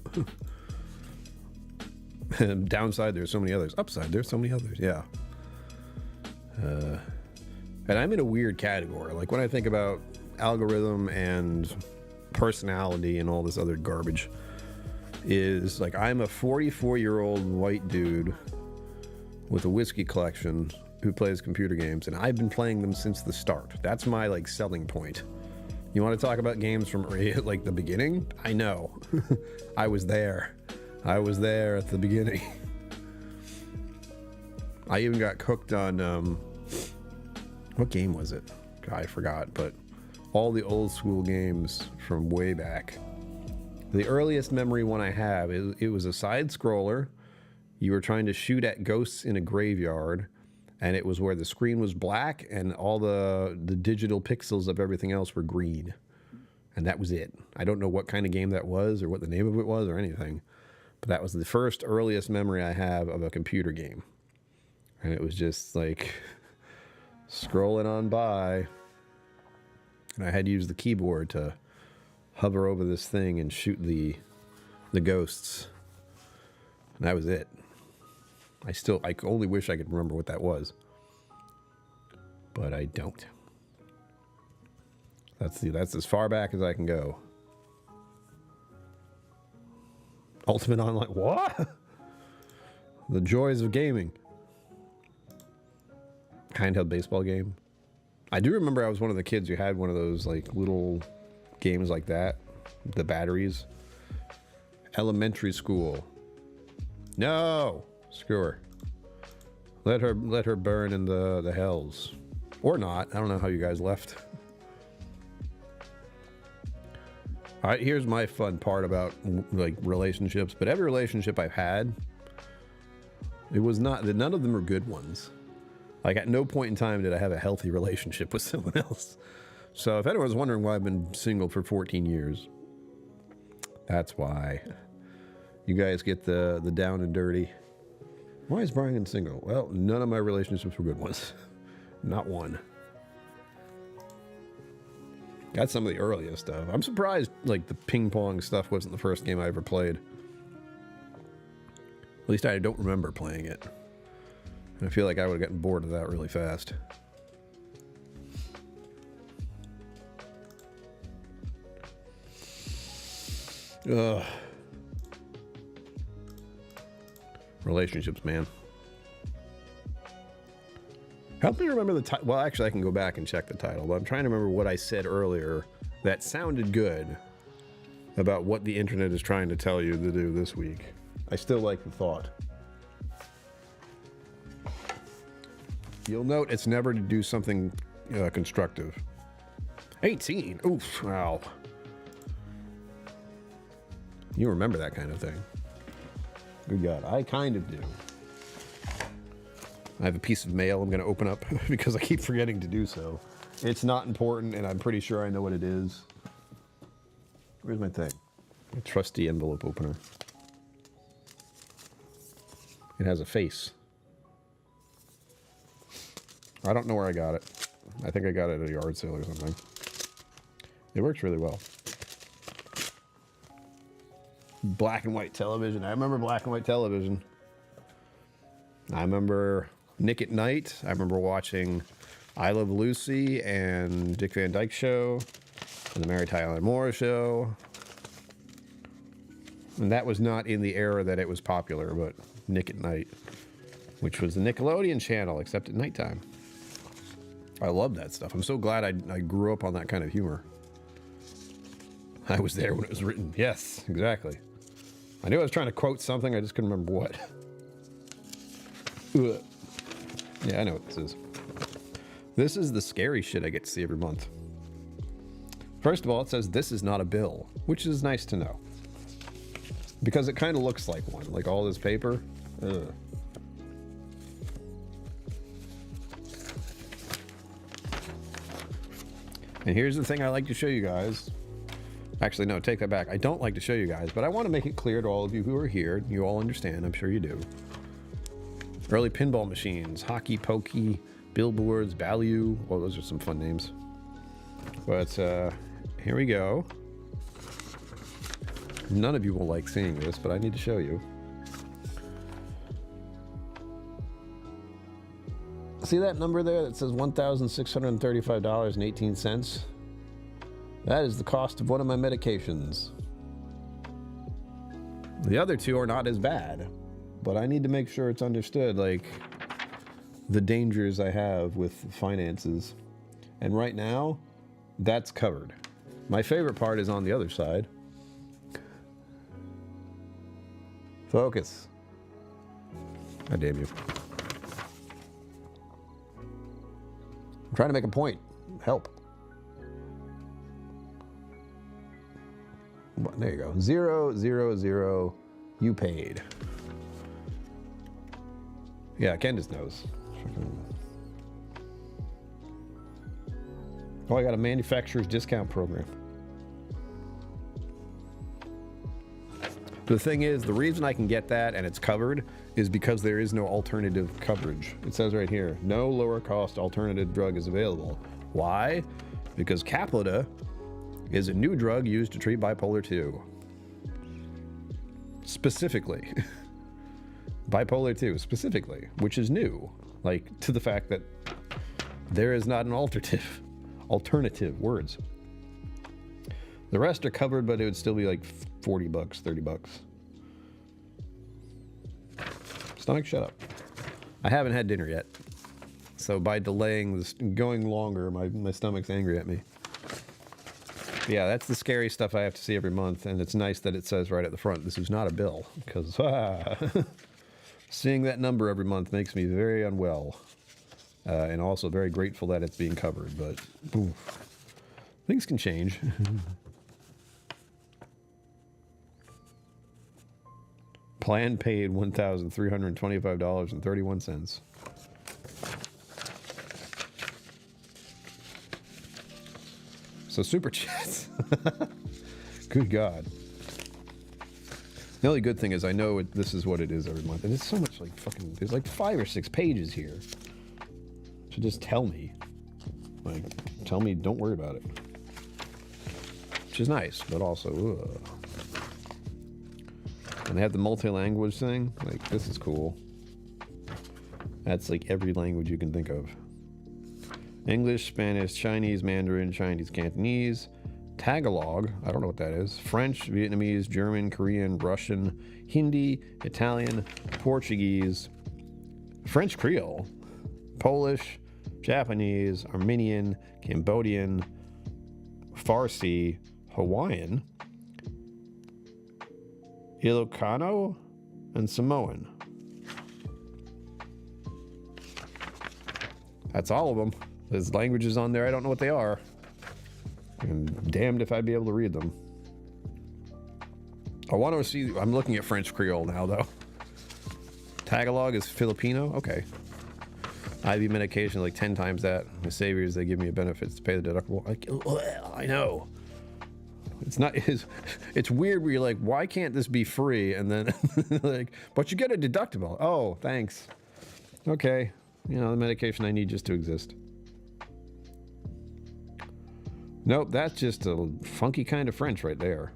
Downside, there's so many others. Upside, there's so many others. Yeah. And I'm in a weird category. Like when I think about algorithm and personality and all this other garbage, is like I'm a 44-year-old white dude with a whiskey collection who plays computer games, and I've been playing them since the start. That's my like selling point. You want to talk about games from like the beginning? I know. I was there. I was there at the beginning. I even got hooked on what game was it? I forgot, but all the old school games from way back. The earliest memory one I have is it was a side scroller. You were trying to shoot at ghosts in a graveyard. And it was where the screen was black and all the digital pixels of everything else were green. And that was it. I don't know what kind of game that was or what the name of it was or anything. But that was the first earliest memory I have of a computer game. And it was just like scrolling on by. And I had to use the keyboard to hover over this thing and shoot the ghosts. And that was it. I only wish I could remember what that was. But I don't. That's as far back as I can go. Ultimate Online, what? The joys of gaming. Handheld baseball game. I do remember I was one of the kids who had one of those like little games like that. The batteries. Elementary school. No! Screw her. Let her burn in the hells. Or not. I don't know how you guys left. All right, here's my fun part about like relationships. But every relationship I've had, it was not that none of them are good ones. Like at no point in time did I have a healthy relationship with someone else. So if anyone's wondering why I've been single for 14 years, that's why. You guys get the down and dirty. Why is Brian single? Well, none of my relationships were good ones. Not one. Got some of the earliest stuff. I'm surprised like the ping pong stuff wasn't the first game I ever played. At least I don't remember playing it. And I feel like I would have gotten bored of that really fast. Ugh. Relationships, man. Help me remember the title. Well, actually, I can go back and check the title, but I'm trying to remember what I said earlier that sounded good about what the internet is trying to tell you to do this week. I still like the thought. You'll note it's never to do something constructive. 18. Oof. Wow. You remember that kind of thing. Good God. I kind of do. I have a piece of mail I'm going to open up because I keep forgetting to do so. It's not important, and I'm pretty sure I know what it is. Where's my thing? A trusty envelope opener. It has a face. I don't know where I got it. I think I got it at a yard sale or something. It works really well. Black and white television. I remember black and white television. I remember Nick at Night. I remember watching I Love Lucy and Dick Van Dyke Show and the Mary Tyler Moore Show. And that was not in the era that it was popular, but Nick at Night, which was the Nickelodeon channel, except at nighttime. I love that stuff. I'm so glad I grew up on that kind of humor. I was there when it was written. Yes, exactly. I knew I was trying to quote something. I just couldn't remember what. Yeah, I know what this is. This is the scary shit I get to see every month. First of all, it says this is not a bill, which is nice to know. Because it kind of looks like one, like all this paper. Ugh. And here's the thing I like to show you guys. Actually, no, take that back. I don't like to show you guys, but I want to make it clear to all of you who are here. You all understand, I'm sure you do. Early pinball machines, hockey, pokey, billboards, value. Well, those are some fun names. But here we go. None of you will like seeing this, but I need to show you. See that number there that says $1,635.18? That is the cost of one of my medications. The other two are not as bad, but I need to make sure it's understood, like, the dangers I have with finances. And right now, that's covered. My favorite part is on the other side. Focus. God damn you. I'm trying to make a point. Help. There you go. 0, 0, 0. You paid. Yeah, Candace knows. Oh, I got a manufacturer's discount program. The thing is, the reason I can get that and it's covered is because there is no alternative coverage. It says right here, no lower cost alternative drug is available. Why? Because Caplita is a new drug used to treat bipolar 2. Specifically. Bipolar 2, specifically, which is new. Like, to the fact that there is not an alternative words. The rest are covered, but it would still be like 40 bucks, 30 bucks. Stomach, shut up. I haven't had dinner yet. So by delaying this, going longer, my stomach's angry at me. Yeah, that's the scary stuff I have to see every month, and it's nice that it says right at the front, this is not a bill, because seeing that number every month makes me very unwell, and also very grateful that it's being covered, but oof, things can change. Plan paid $1,325.31. So super chats. Good God. The only good thing is I know this is what it is every month. And it's so much like fucking, there's like 5 or 6 pages here. To just tell me. Like, tell me don't worry about it. Which is nice, but also, ugh. And they have the multi-language thing. Like, this is cool. That's like every language you can think of. English, Spanish, Chinese, Mandarin, Chinese, Cantonese, Tagalog, I don't know what that is, French, Vietnamese, German, Korean, Russian, Hindi, Italian, Portuguese, French Creole, Polish, Japanese, Armenian, Cambodian, Farsi, Hawaiian, Ilocano, and Samoan. That's all of them. There's languages on there. I don't know what they are. And damned if I'd be able to read them. I want to see. I'm looking at French Creole now, though. Tagalog is Filipino. Okay. IV medication like 10 times that. The saviors, they give me a benefits to pay the deductible. I know. It's not. It's weird where you're like, why can't this be free? And then like, but you get a deductible. Oh, thanks. Okay. You know, the medication I need just to exist. Nope, that's just a funky kind of French right there.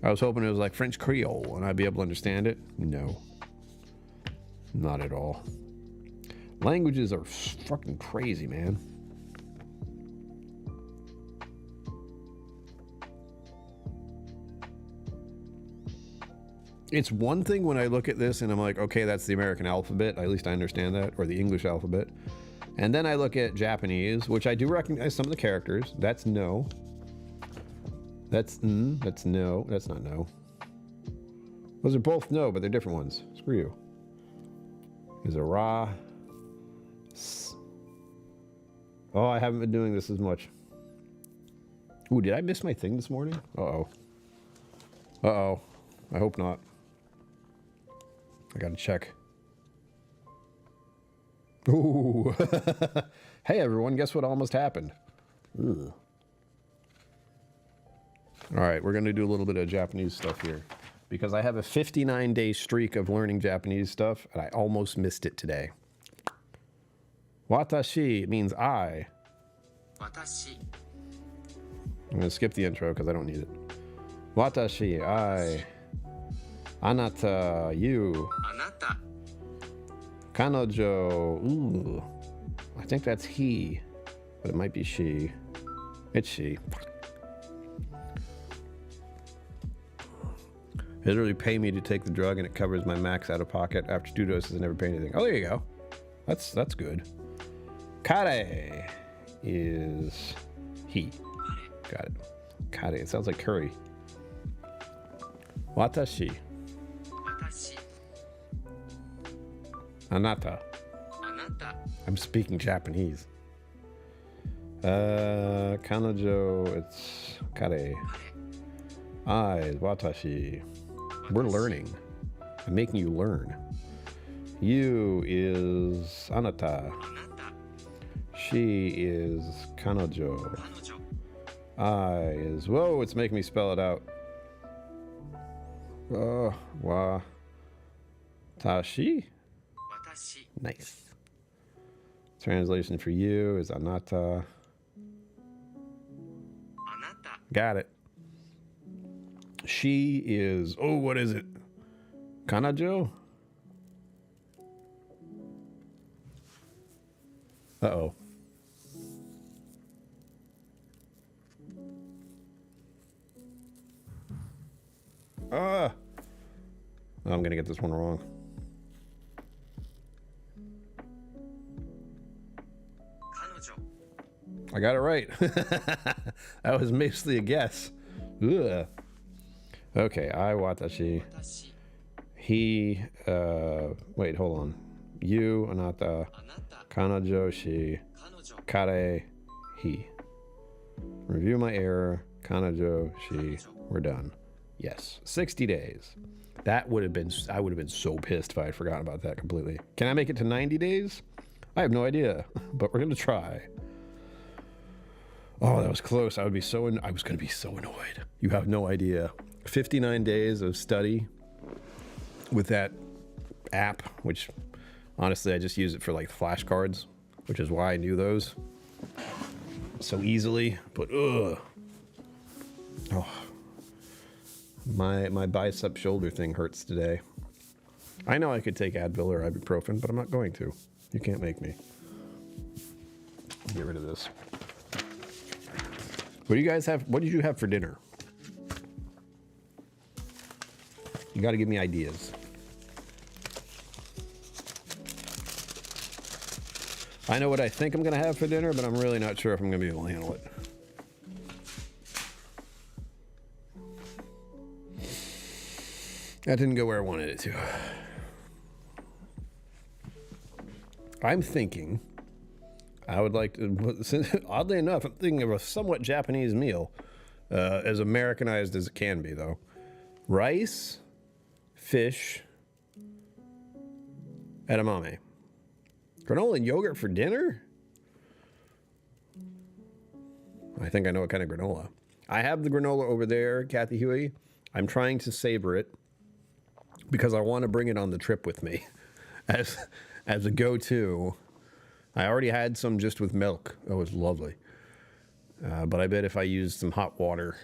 I was hoping it was like French Creole and I'd be able to understand it. No. Not at all. Languages are fucking crazy, man. It's one thing when I look at this and I'm like, okay, that's the American alphabet. At least I understand that. Or the English alphabet. And then I look at Japanese, which I do recognize some of the characters. That's no. That's that's no. That's not no. Those are both no, but they're different ones. Screw you. There's a ra. Oh, I haven't been doing this as much. Ooh, did I miss my thing this morning? Uh-oh. Uh-oh. I hope not. I gotta check. Ooh. Hey, everyone. Guess what almost happened? Ugh. All right, we're going to do a little bit of Japanese stuff here. Because I have a 59-day streak of learning Japanese stuff, and I almost missed it today. Watashi means I. Watashi. I'm going to skip the intro because I don't need it. Watashi, I. Anata, you. Anata. Kanojo, ooh. I think that's he, but it might be she. It's she. It literally pay me to take the drug and it covers my max out of pocket. After 2 doses, I never pay anything. Oh, there you go. That's good. Kare is he. Got it. Kare. It sounds like curry. Watashi. Watashi. Anata. Anata. I'm speaking Japanese. Kanojo, it's kare. I is watashi. We're learning. I'm making you learn. You is anata. Anata. She is kanojo. Kanojo. I is, whoa, it's making me spell it out. Wa. Tashi? Watashi. Nice. Translation for you is anata. Anata. Got it. She is, oh, what is it? Kanajo? Uh-oh. Ah! Oh, I'm gonna get this one wrong. Kanojo. I got it right. That was mostly a guess. Ugh. Okay, I watashi. Watashi. He, wait, hold on. You, anata, Anata. kanojo, she, Kanojo. kare, he. Review my error, kanojo, she. We're done. Yes, 60 days. That would have been, I would have been so pissed if I had forgotten about that completely. Can I make it to 90 days? I have no idea, but we're gonna try. Oh, that was close. I was gonna be so annoyed. You have no idea. 59 days of study with that app, which honestly I just use it for like flashcards, which is why I knew those so easily. But oh, my bicep shoulder thing hurts today. I know I could take Advil or ibuprofen, but I'm not going to. You can't make me. Get rid of this. What do you guys have? What did you have for dinner? You got to give me ideas. I know what I think I'm going to have for dinner, but I'm really not sure if I'm going to be able to handle it. That didn't go where I wanted it to. I'm thinking I would like to, oddly enough, I'm thinking of a somewhat Japanese meal, as Americanized as it can be, though. Rice, fish, edamame. Granola and yogurt for dinner? I think I know what kind of granola. I have the granola over there, Kathy Huey. I'm trying to savor it because I want to bring it on the trip with me as a go-to. I already had some just with milk. Oh, it was lovely. But I bet if I used some hot water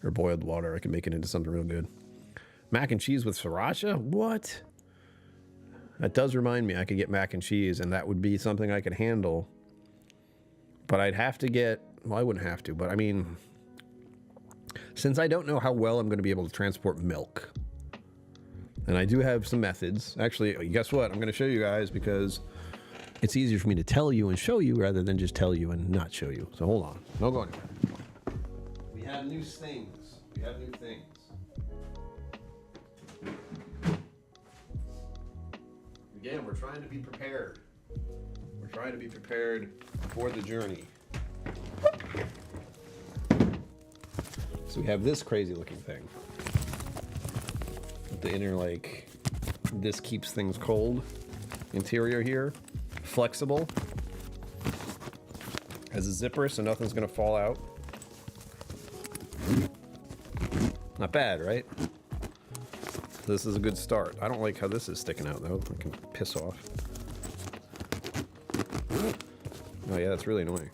or boiled water, I could make it into something real good. Mac and cheese with sriracha? What? That does remind me I could get mac and cheese, and that would be something I could handle. But I'd have to get, well, I wouldn't have to, but I mean, since I don't know how well I'm going to be able to transport milk, and I do have some methods. Actually, guess what? I'm going to show you guys because it's easier for me to tell you and show you rather than just tell you and not show you. So hold on. No going anywhere. We have new things. We have new things. Again, we're trying to be prepared. We're trying to be prepared for the journey. So we have this crazy looking thing. The inner, like, this keeps things cold. Interior here, flexible. Has a zipper so nothing's gonna fall out. Not bad, right? This is a good start. I don't like how this is sticking out though. I can piss off. Oh yeah, that's really annoying.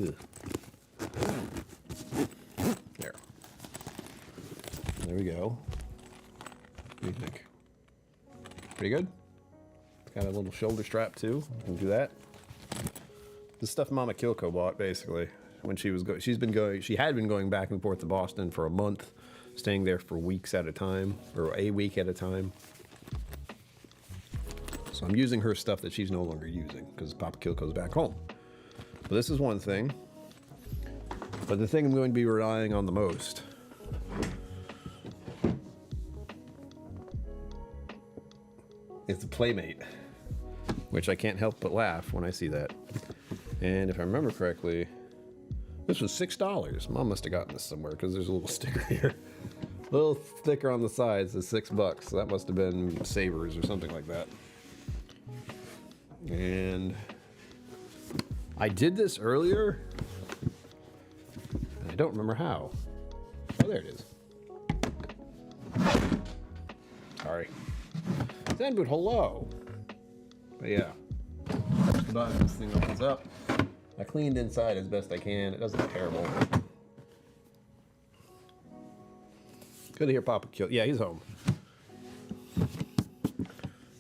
Ugh. There. There we go. What do you think? Pretty good? It's got a little shoulder strap too. You can do that. This stuff Mama KillCo bought basically when she was she had been going back and forth to Boston for a month, staying there for weeks at a time, or a week at a time. So I'm using her stuff that she's no longer using because Papa KillCo's back home. But this is one thing. But the thing I'm going to be relying on the most is the Playmate, which I can't help but laugh when I see that. And if I remember correctly, this was $6. Mom must have gotten this somewhere because there's a little sticker here. A little sticker on the side says $6. So that must have been Savers or something like that. And I did this earlier. And I don't remember how. Oh, there it is. Sorry. Zenboot, hello. But yeah. This thing opens up. I cleaned inside as best I can. It doesn't look terrible. Good to hear Papa Kill. Yeah, he's home.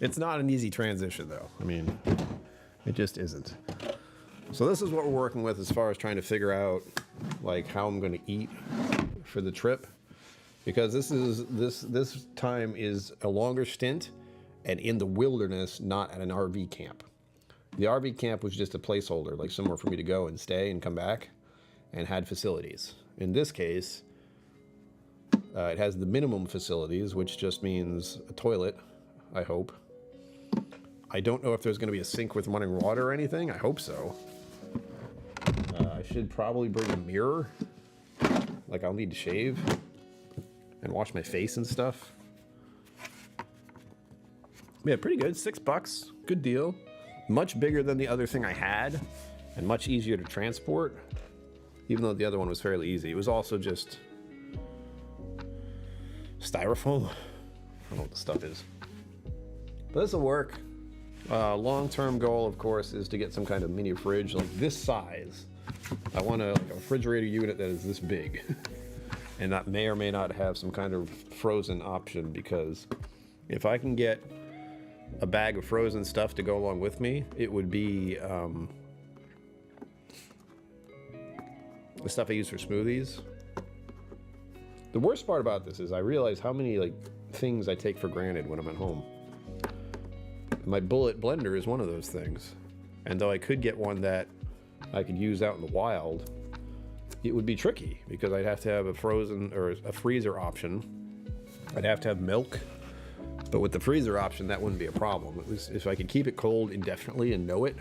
It's not an easy transition, though. I mean, it just isn't. So this is what we're working with as far as trying to figure out, like, how I'm going to eat for the trip, because this time is a longer stint, and in the wilderness, not at an RV camp. The RV camp was just a placeholder, like somewhere for me to go and stay and come back, and had facilities. In this case, it has the minimum facilities, which just means a toilet, I hope. I don't know if there's going to be a sink with running water or anything. I hope so. I should probably bring a mirror. Like, I'll need to shave and wash my face and stuff. Yeah, pretty good. $6. Good deal. Much bigger than the other thing I had, and much easier to transport, even though the other one was fairly easy. It was also just styrofoam. I don't know what the stuff is. But this will work. Long-term goal, of course, is to get some kind of mini fridge like this size. I want a refrigerator unit that is this big. And that may or may not have some kind of frozen option, because if I can get a bag of frozen stuff to go along with me, it would be the stuff I use for smoothies. The worst part about this is I realize how many things I take for granted when I'm at home. My Bullet blender is one of those things, and though I could get one that I could use out in the wild, it would be tricky because I'd have to have a frozen or a freezer option. I'd have to have milk. But with the freezer option, that wouldn't be a problem. At least if I could keep it cold indefinitely and know it,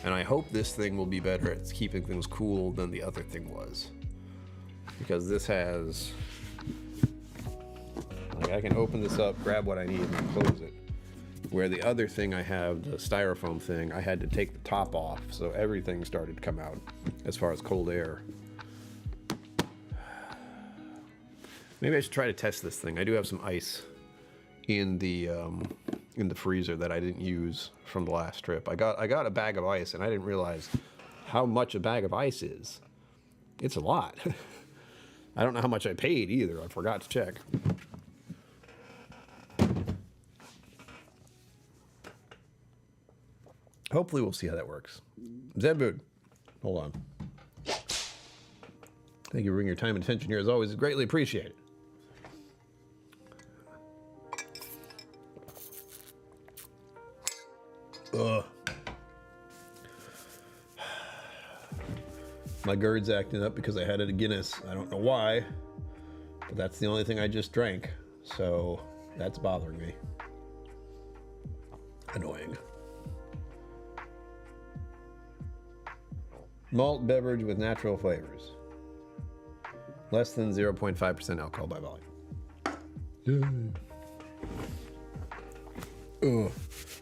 And I hope this thing will be better at keeping things cool than the other thing was. Because this has... Like, I can open this up, grab what I need, and close it. Where the other thing I have, the styrofoam thing, I had to take the top off, so everything started to come out as far as cold air. Maybe I should try to test this thing. I do have some ice in the freezer that I didn't use from the last trip. I got a bag of ice, and I didn't realize how much a bag of ice is. It's a lot. I don't know how much I paid either. I forgot to check. Hopefully we'll see how that works. Zenbood, hold on. Thank you for bringing your time and attention here. As always, it's greatly appreciated. Ugh. My GERD's acting up because I had it a Guinness. I don't know why, but that's the only thing I just drank. So that's bothering me. Annoying. Malt beverage with natural flavors. Less than 0.5% alcohol by volume. Ugh.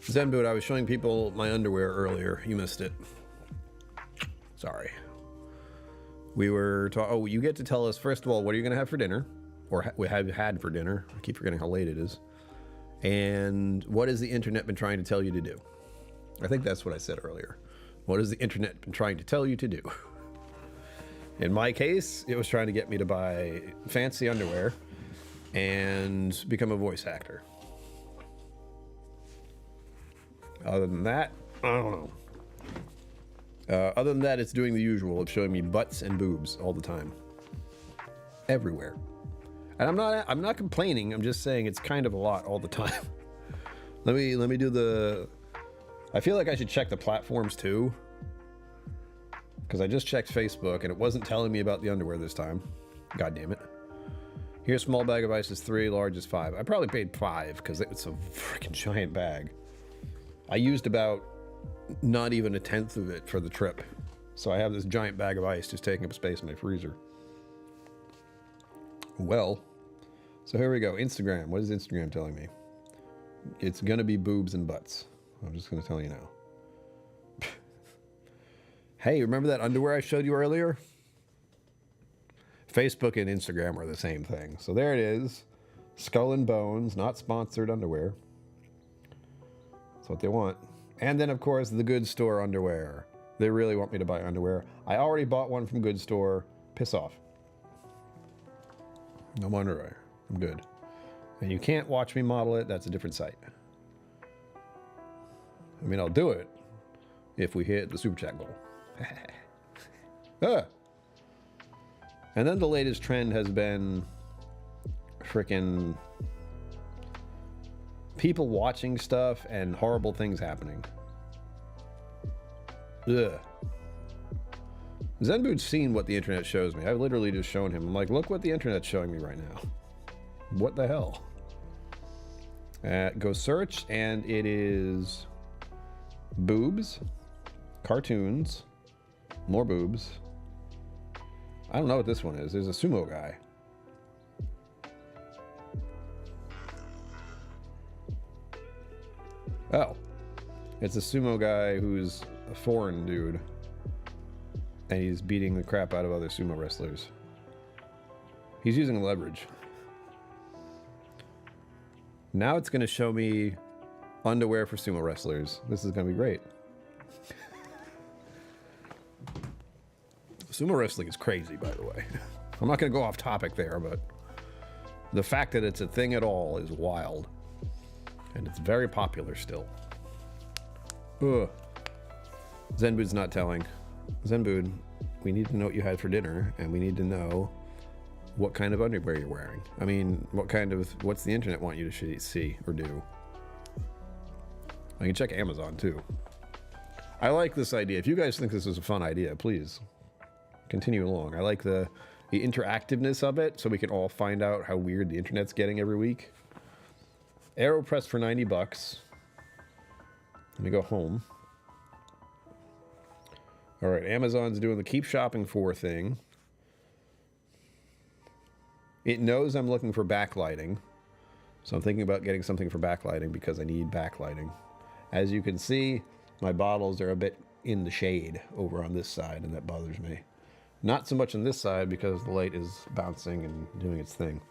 Zenboot, I was showing people my underwear earlier. You missed it. Sorry. We were talking. Oh, you get to tell us, first of all, what are you going to have for dinner? Or we have had for dinner. I keep forgetting how late it is. And what has the internet been trying to tell you to do? I think that's what I said earlier. What has the internet been trying to tell you to do? In my case, it was trying to get me to buy fancy underwear and become a voice actor. Other than that, I don't know. Other than that, it's doing the usual of showing me butts and boobs all the time. Everywhere. And I'm not complaining, I'm just saying it's kind of a lot all the time. Let me do the... I feel like I should check the platforms too. Because I just checked Facebook and it wasn't telling me about the underwear this time. God damn it. Here's small bag of ice is 3, large is 5. I probably paid 5 because it's a freaking giant bag. I used about not even a tenth of it for the trip. So I have this giant bag of ice just taking up space in my freezer. Well, so here we go. Instagram. What is Instagram telling me? It's going to be boobs and butts. I'm just going to tell you now. Hey, remember that underwear I showed you earlier? Facebook and Instagram are the same thing. So there it is. Skull and Bones, not sponsored underwear. That's what they want. And then, of course, the Good Store underwear. They really want me to buy underwear. I already bought one from Good Store. Piss off. No underwear. I'm good. And you can't watch me model it. That's a different site. I mean, I'll do it if we hit the super chat goal. Ah. And then the latest trend has been frickin' people watching stuff and horrible things happening. Ugh. Zenboot's seen what the internet shows me. I've literally just shown him. I'm like, look what the internet's showing me right now. What the hell? Go search, and it is boobs, cartoons, more boobs. I don't know what this one is. There's a sumo guy. Oh. It's a sumo guy who's a foreign dude. And he's beating the crap out of other sumo wrestlers. He's using leverage. Now it's going to show me underwear for sumo wrestlers. This is going to be great. Sumo wrestling is crazy, by the way. I'm not going to go off topic there, but the fact that it's a thing at all is wild. And it's very popular still. Ugh. Zenbood's not telling. Zenbood, we need to know what you had for dinner, and we need to know what kind of underwear you're wearing. I mean, what's the internet want you to see or do? I can check Amazon too. I like this idea. If you guys think this is a fun idea, please continue along. I like the interactiveness of it, so we can all find out how weird the internet's getting every week. AeroPress for $90. Let me go home. All right, Amazon's doing the keep shopping for thing. It knows I'm looking for backlighting. So I'm thinking about getting something for backlighting because I need backlighting. As you can see, my bottles are a bit in the shade over on this side, and that bothers me. Not so much on this side because the light is bouncing and doing its thing.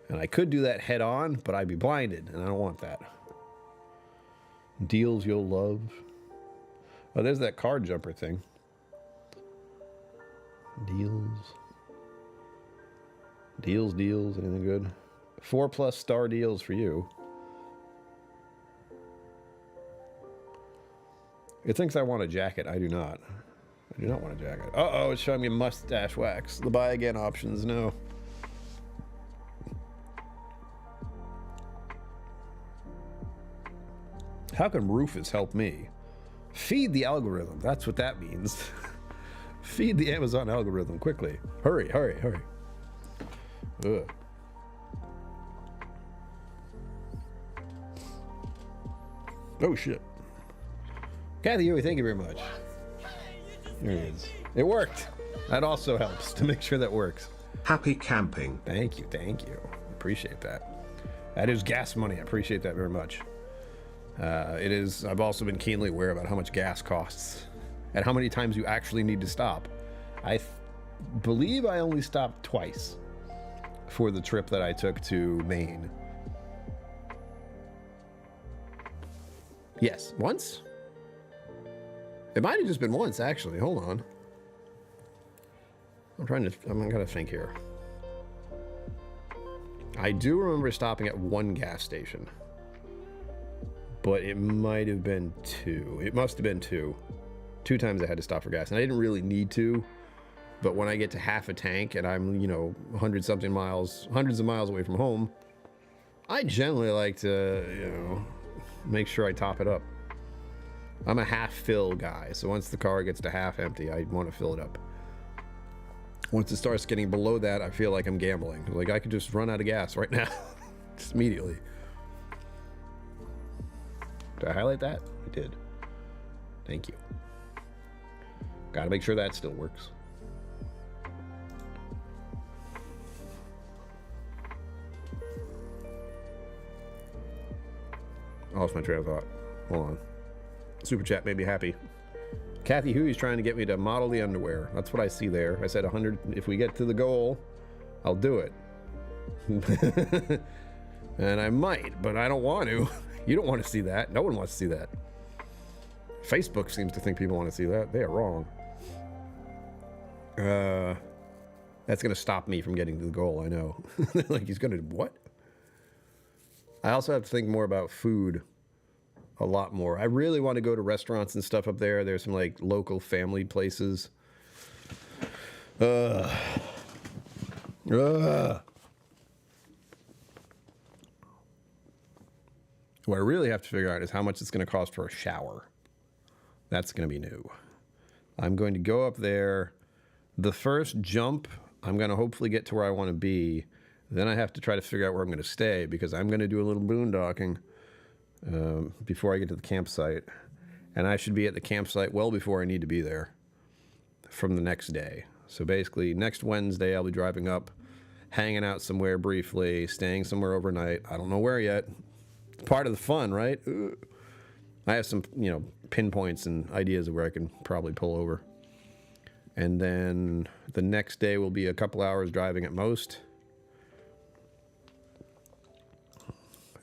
And I could do that head on, but I'd be blinded, and I don't want that. Deals you'll love. Oh, there's that card jumper thing. Deals. Deals. Anything good? 4+ star deals for you. It thinks I want a jacket. I do not. I do not want a jacket. Uh-oh, it's showing me mustache wax. The buy again options, no. How can Rufus help me? Feed the algorithm. That's what that means. Feed the Amazon algorithm quickly. Hurry. Ugh. Oh, shit. Kathy Huey, thank you very much. There he is. It worked. That also helps to make sure that works. Happy camping. Thank you. Appreciate that. That is gas money. I appreciate that very much. It is. I've also been keenly aware about how much gas costs and how many times you actually need to stop. I believe I only stopped twice for the trip that I took to Maine. Yes, once? It might have just been once, actually. Hold on. I'm gonna think here. I do remember stopping at one gas station. But it might have been two. It must have been two. 2 times I had to stop for gas. And I didn't really need to. But when I get to half a tank and I'm, 100-something miles, hundreds of miles away from home, I generally like to, make sure I top it up. I'm a half-fill guy. So once the car gets to half empty, I want to fill it up. Once it starts getting below that, I feel like I'm gambling. Like I could just run out of gas right now. Just immediately. Did I highlight that? I did. Thank you. Gotta make sure that still works. I lost my train of thought. Hold on. Super chat made me happy. Kathy Huey's trying to get me to model the underwear. That's what I see there. I said 100. If we get to the goal, I'll do it. And I might, but I don't want to. You don't want to see that. No one wants to see that. Facebook seems to think people want to see that. They are wrong. That's going to stop me from getting to the goal, I know. Like, he's going to... What? I also have to think more about food. A lot more. I really want to go to restaurants and stuff up there. There's some, like, local family places. What I really have to figure out is how much it's going to cost for a shower. That's going to be new. I'm going to go up there. The first jump, I'm going to hopefully get to where I want to be. Then I have to try to figure out where I'm going to stay because I'm going to do a little boondocking before I get to the campsite. And I should be at the campsite well before I need to be there from the next day. So basically, next Wednesday, I'll be driving up, hanging out somewhere briefly, staying somewhere overnight. I don't know where yet. Part of the fun, right? I have some, pinpoints and ideas of where I can probably pull over. And then the next day will be a couple hours driving at most.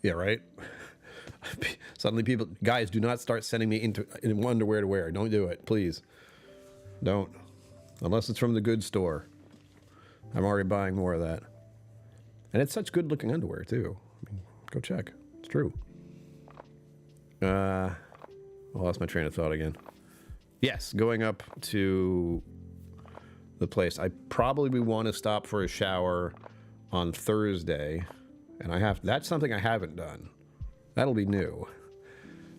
Yeah, right? Suddenly guys, do not start sending me in underwear to wear. Don't do it, please. Don't. Unless it's from the good store. I'm already buying more of that. And it's such good looking underwear, too. I mean, go check. It's true. I lost my train of thought again. Yes, going up to the place. I probably want to stop for a shower on Thursday. And that's something I haven't done. That'll be new.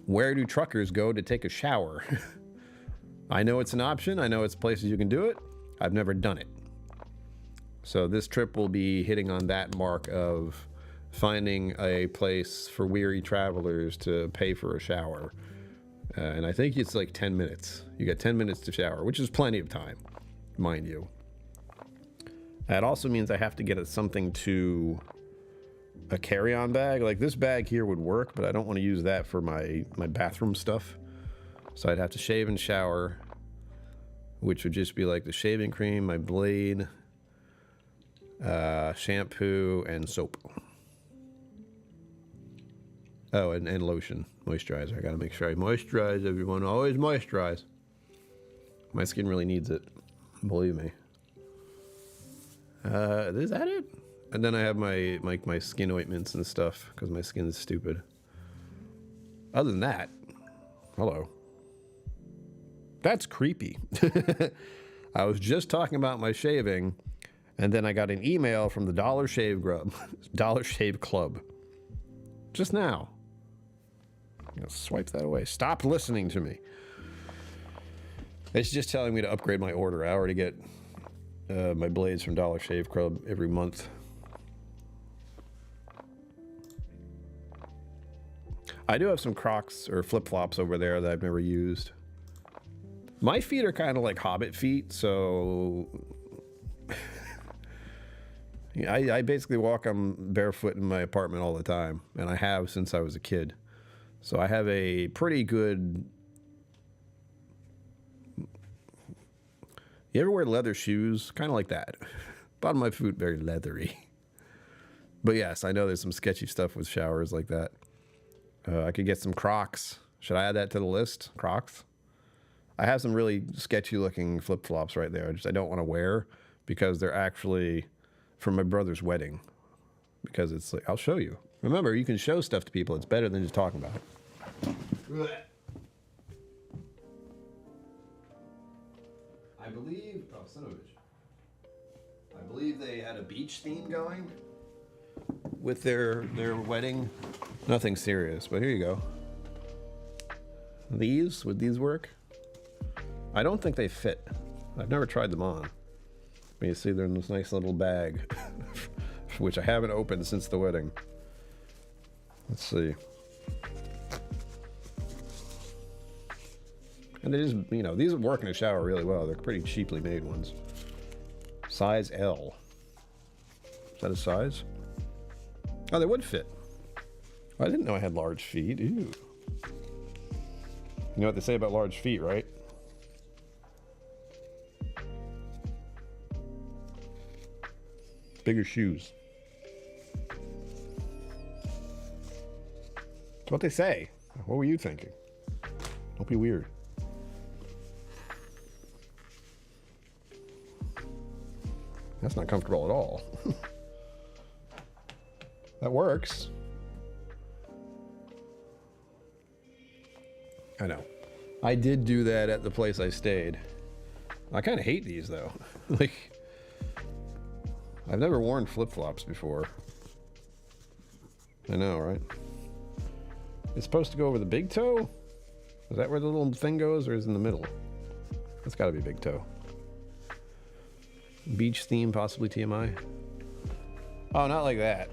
Where do truckers go to take a shower? I know it's an option. I know it's places you can do it. I've never done it. So this trip will be hitting on that mark of finding a place for weary travelers to pay for a shower. And I think it's like 10 minutes. You got 10 minutes to shower, which is plenty of time, mind you. That also means I have to get something to a carry-on bag. Like this bag here would work, but I don't want to use that for my bathroom stuff. So I'd have to shave and shower, which would just be like the shaving cream, my blade, shampoo, and soap. Oh, and lotion, moisturizer. I gotta make sure I moisturize, everyone. Always moisturize. My skin really needs it, believe me. Is that it? And then I have my skin ointments and stuff because my skin is stupid. Other than that, hello. That's creepy. I was just talking about my shaving, and then I got an email from the Dollar Shave Club. Just now. I'm gonna swipe that away. Stop listening to me. It's just telling me to upgrade my order. I already get my blades from Dollar Shave Club every month. I do have some Crocs or flip-flops over there that I've never used. My feet are kind of like hobbit feet, so I basically walk on barefoot in my apartment all the time, and I have since I was a kid. So I have a pretty good... You ever wear leather shoes? Kind of like that. Bottom of my foot, very leathery. But yes, I know there's some sketchy stuff with showers like that. I could get some Crocs. Should I add that to the list? Crocs? I have some really sketchy looking flip-flops right there. I don't want to wear because they're actually from my brother's wedding. Because it's like, I'll show you. Remember, you can show stuff to people. It's better than just talking about it. I believe, oh, son of a bitch. I believe they had a beach theme going with their wedding. Nothing serious, but here you go. Would these work? I don't think they fit. I've never tried them on. But you see they're in this nice little bag, which I haven't opened since the wedding. Let's see. And they just, you know, these would work in a shower really well. They're pretty cheaply made ones. Size L. Is that a size? Oh, they would fit. I didn't know I had large feet. Ew. You know what they say about large feet, right? Bigger shoes. That's what they say. What were you thinking? Don't be weird. That's not comfortable at all. That works. I know. I did do that at the place I stayed. I kind of hate these though. Like, I've never worn flip-flops before. I know, right? It's supposed to go over the big toe? Is that where the little thing goes, or is it in the middle? That's gotta be big toe. Beach theme, possibly TMI. Oh, not like that.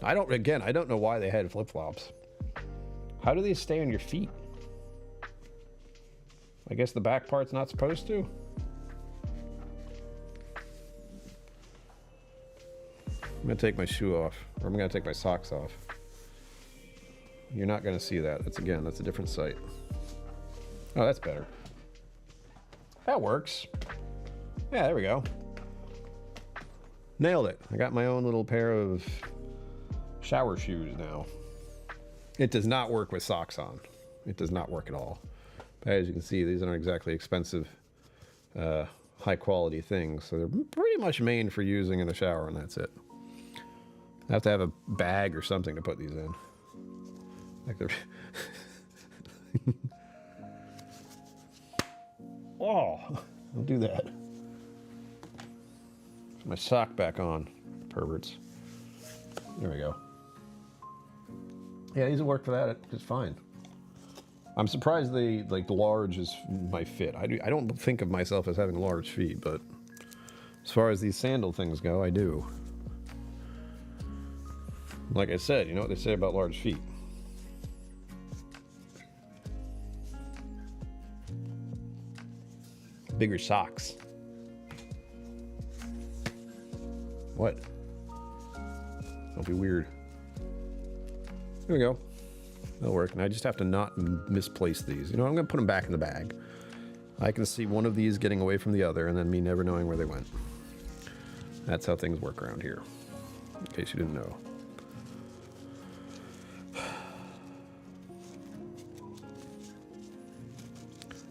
I don't know why they had flip-flops. How do these stay on your feet? I guess the back part's not supposed to? I'm gonna take my shoe off, or I'm gonna take my socks off. You're not gonna see that. That's a different site. Oh, that's better. That works. Yeah, there we go. Nailed it. I got my own little pair of shower shoes now. It does not work with socks on. It does not work at all. But as you can see, these aren't exactly expensive, high quality things. So they're pretty much made for using in the shower, and that's it. I have to have a bag or something to put these in. Like they're... Oh, don't do that. Put my sock back on, perverts. There we go. Yeah, these will work for that just fine. I'm surprised the large is my fit. I don't think of myself as having large feet, but as far as these sandal things go, I do. Like I said, you know what they say about large feet. bigger socks. What? That'll be weird. There we go. That'll work. And I just have to not misplace these. You know, I'm going to put them back in the bag. I can see one of these getting away from the other and then me never knowing where they went. That's how things work around here, in case you didn't know.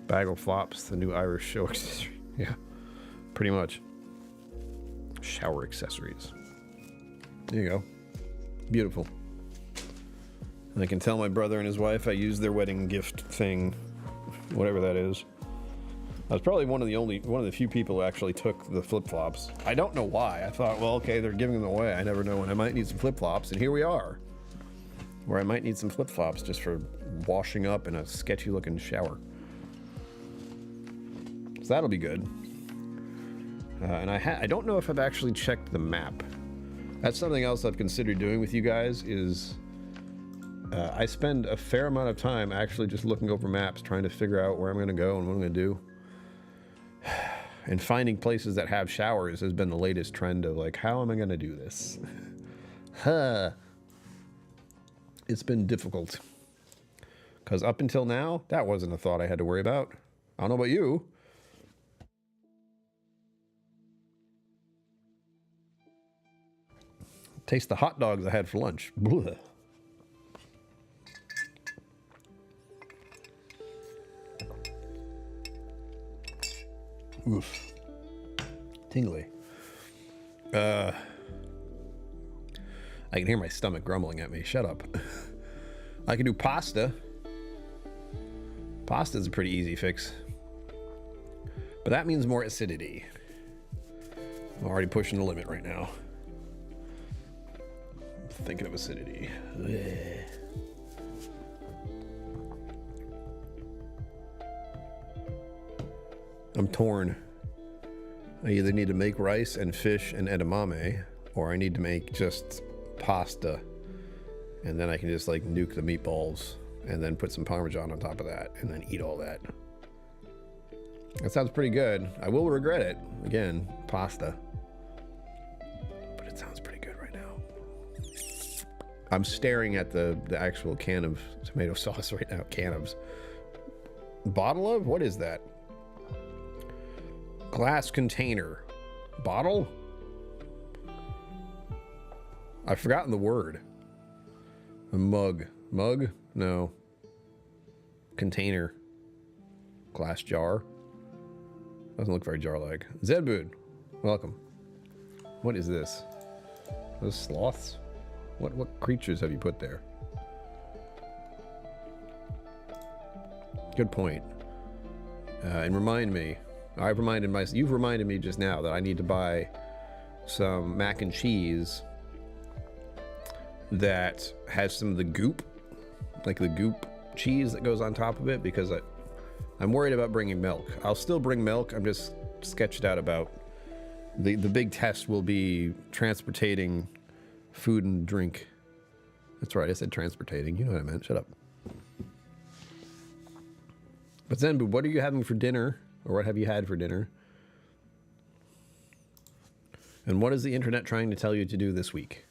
Bagel Flops, the new Irish show accessory. Yeah, pretty much. Shower accessories. There you go. Beautiful. And I can tell my brother and his wife I used their wedding gift thing, whatever that is. I was probably one of the few people who actually took the flip-flops. I don't know why. I thought, well, okay, they're giving them away. I never know when I might need some flip-flops, and here we are. Where I might need some flip-flops just for washing up in a sketchy-looking shower. So that'll be good. And I don't know if I've actually checked the map. That's something else I've considered doing with you guys is I spend a fair amount of time actually just looking over maps, trying to figure out where I'm going to go and what I'm going to do. And finding places that have showers has been the latest trend of like, how am I going to do this? It's been difficult. Because up until now, that wasn't a thought I had to worry about. I don't know about you. Taste the hot dogs I had for lunch. Blech. Oof. Tingly. I can hear my stomach grumbling at me. Shut up. I can do pasta. Pasta's a pretty easy fix. But that means more acidity. I'm already pushing the limit right now. Thinking of acidity. Blech. I'm torn. I either need to make rice and fish and edamame, or I need to make just pasta, and then I can just like nuke the meatballs and then put some Parmesan on top of that and then eat all that. That sounds pretty good. I will regret it. Again, pasta. But it sounds pretty good right now. I'm staring at the actual can of tomato sauce right now. Can of. Bottle of? What is that? Glass container. Bottle? I've forgotten the word. A mug. Mug? No. Container. Glass jar. Doesn't look very jar-like. Zedbud, welcome. What is this? Those sloths? What creatures have you put there? Good point. And remind me. You've reminded me just now that I need to buy some mac and cheese that has some of the goop, like the goop cheese that goes on top of it, because I'm worried about bringing milk. I'll still bring milk. I'm just sketched out about the big test will be transportating food and drink. That's right, I said transportating. You know what I meant. Shut up. But Zenbu, what are you having for dinner? Or what have you had for dinner? And what is the internet trying to tell you to do this week?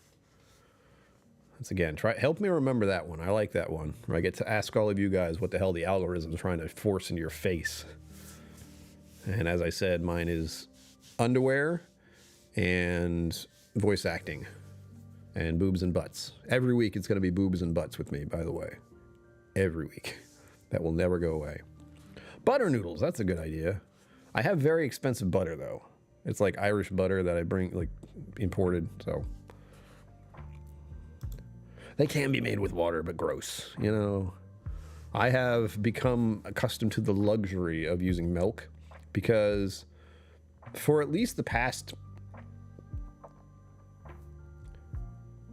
Once again, help me remember that one. I like that one, where I get to ask all of you guys what the hell the algorithm is trying to force into your face. And as I said, mine is underwear and voice acting and boobs and butts. Every week it's going to be boobs and butts with me, by the way. Every week. That will never go away. Butter noodles, that's a good idea. I have very expensive butter, though. It's like Irish butter that I bring, like, imported, so. They can be made with water, but gross, you know. I have become accustomed to the luxury of using milk because for at least the past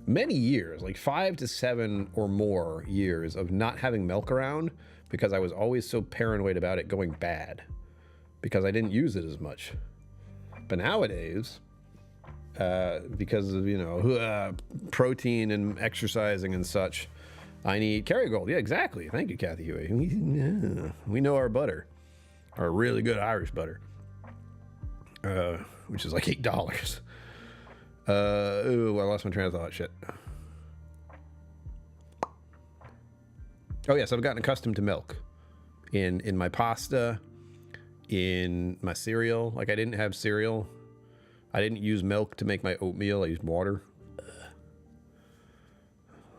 many years, like 5 to 7 or more years of not having milk around, because I was always so paranoid about it going bad because I didn't use it as much. But nowadays, because of, you know, protein and exercising and such, I need Kerrygold. Yeah, exactly. Thank you, Kathy Huey. We know our butter, our really good Irish butter. which is like $8. Ooh, I lost my train of thought. Shit. Oh yes, I've gotten accustomed to milk in my pasta, in my cereal. Like I didn't have cereal. I didn't use milk to make my oatmeal. I used water.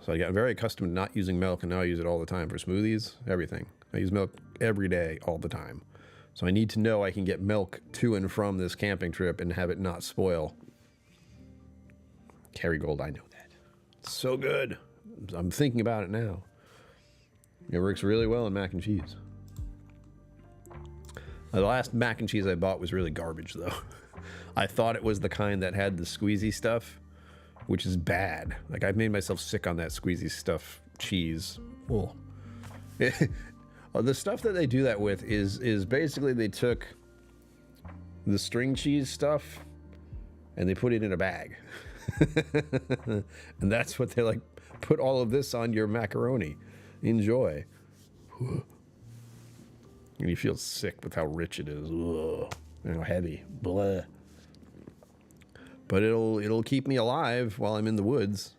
So I got very accustomed to not using milk, and now I use it all the time for smoothies, everything. I use milk every day, all the time. So I need to know I can get milk to and from this camping trip and have it not spoil. Kerrygold, I know that. It's so good. I'm thinking about it now. It works really well in mac and cheese. The last mac and cheese I bought was really garbage, though. I thought it was the kind that had the squeezy stuff, which is bad. Like, I've made myself sick on that squeezy stuff cheese. Oh. The stuff that they do that with is basically they took the string cheese stuff and they put it in a bag. And that's what they're like, put all of this on your macaroni. Enjoy. And you feel sick with how rich it is. Ugh. You know, heavy. Blah. But it'll keep me alive while I'm in the woods.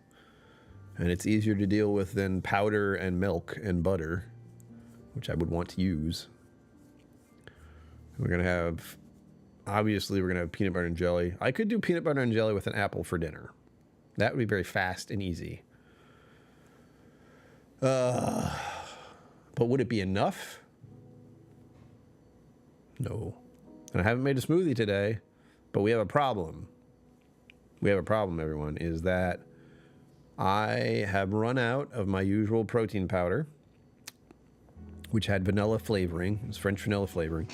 And it's easier to deal with than powder and milk and butter, which I would want to use. We're going to have, obviously, we're going to have peanut butter and jelly. I could do peanut butter and jelly with an apple for dinner. That would be very fast and easy. But would it be enough? No. And I haven't made a smoothie today, but we have a problem. We have a problem, everyone, is that I have run out of my usual protein powder, which had vanilla flavoring. It's French vanilla flavoring.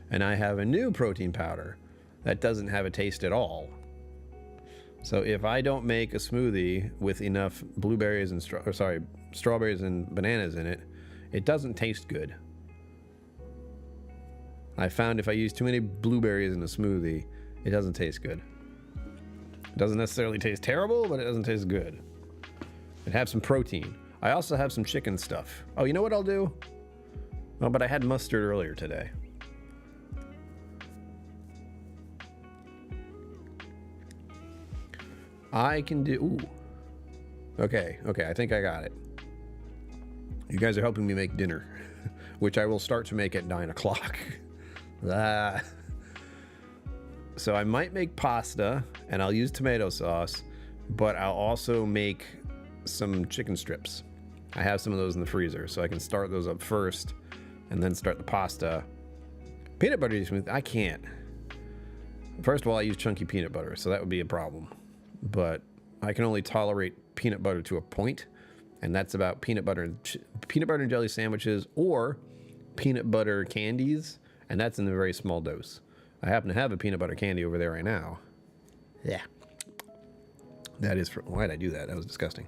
And I have a new protein powder that doesn't have a taste at all. So if I don't make a smoothie with enough blueberries and strawberries and bananas in it, it doesn't taste good. I found if I use too many blueberries in a smoothie, it doesn't taste good. It doesn't necessarily taste terrible, but it doesn't taste good. It has some protein. I also have some chicken stuff. Oh, you know what I'll do? Oh, but I had mustard earlier today. I can do... Ooh. Okay, I think I got it. You guys are helping me make dinner, which I will start to make at 9 o'clock. So I might make pasta, and I'll use tomato sauce, but I'll also make some chicken strips. I have some of those in the freezer, so I can start those up first, and then start the pasta. Peanut butter smoothie, I can't. First of all, I use chunky peanut butter, so that would be a problem. But I can only tolerate peanut butter to a point, and that's about peanut butter and jelly sandwiches or peanut butter candies, and that's in a very small dose. I happen to have a peanut butter candy over there right now. Yeah. That is for... Why did I do that? That was disgusting.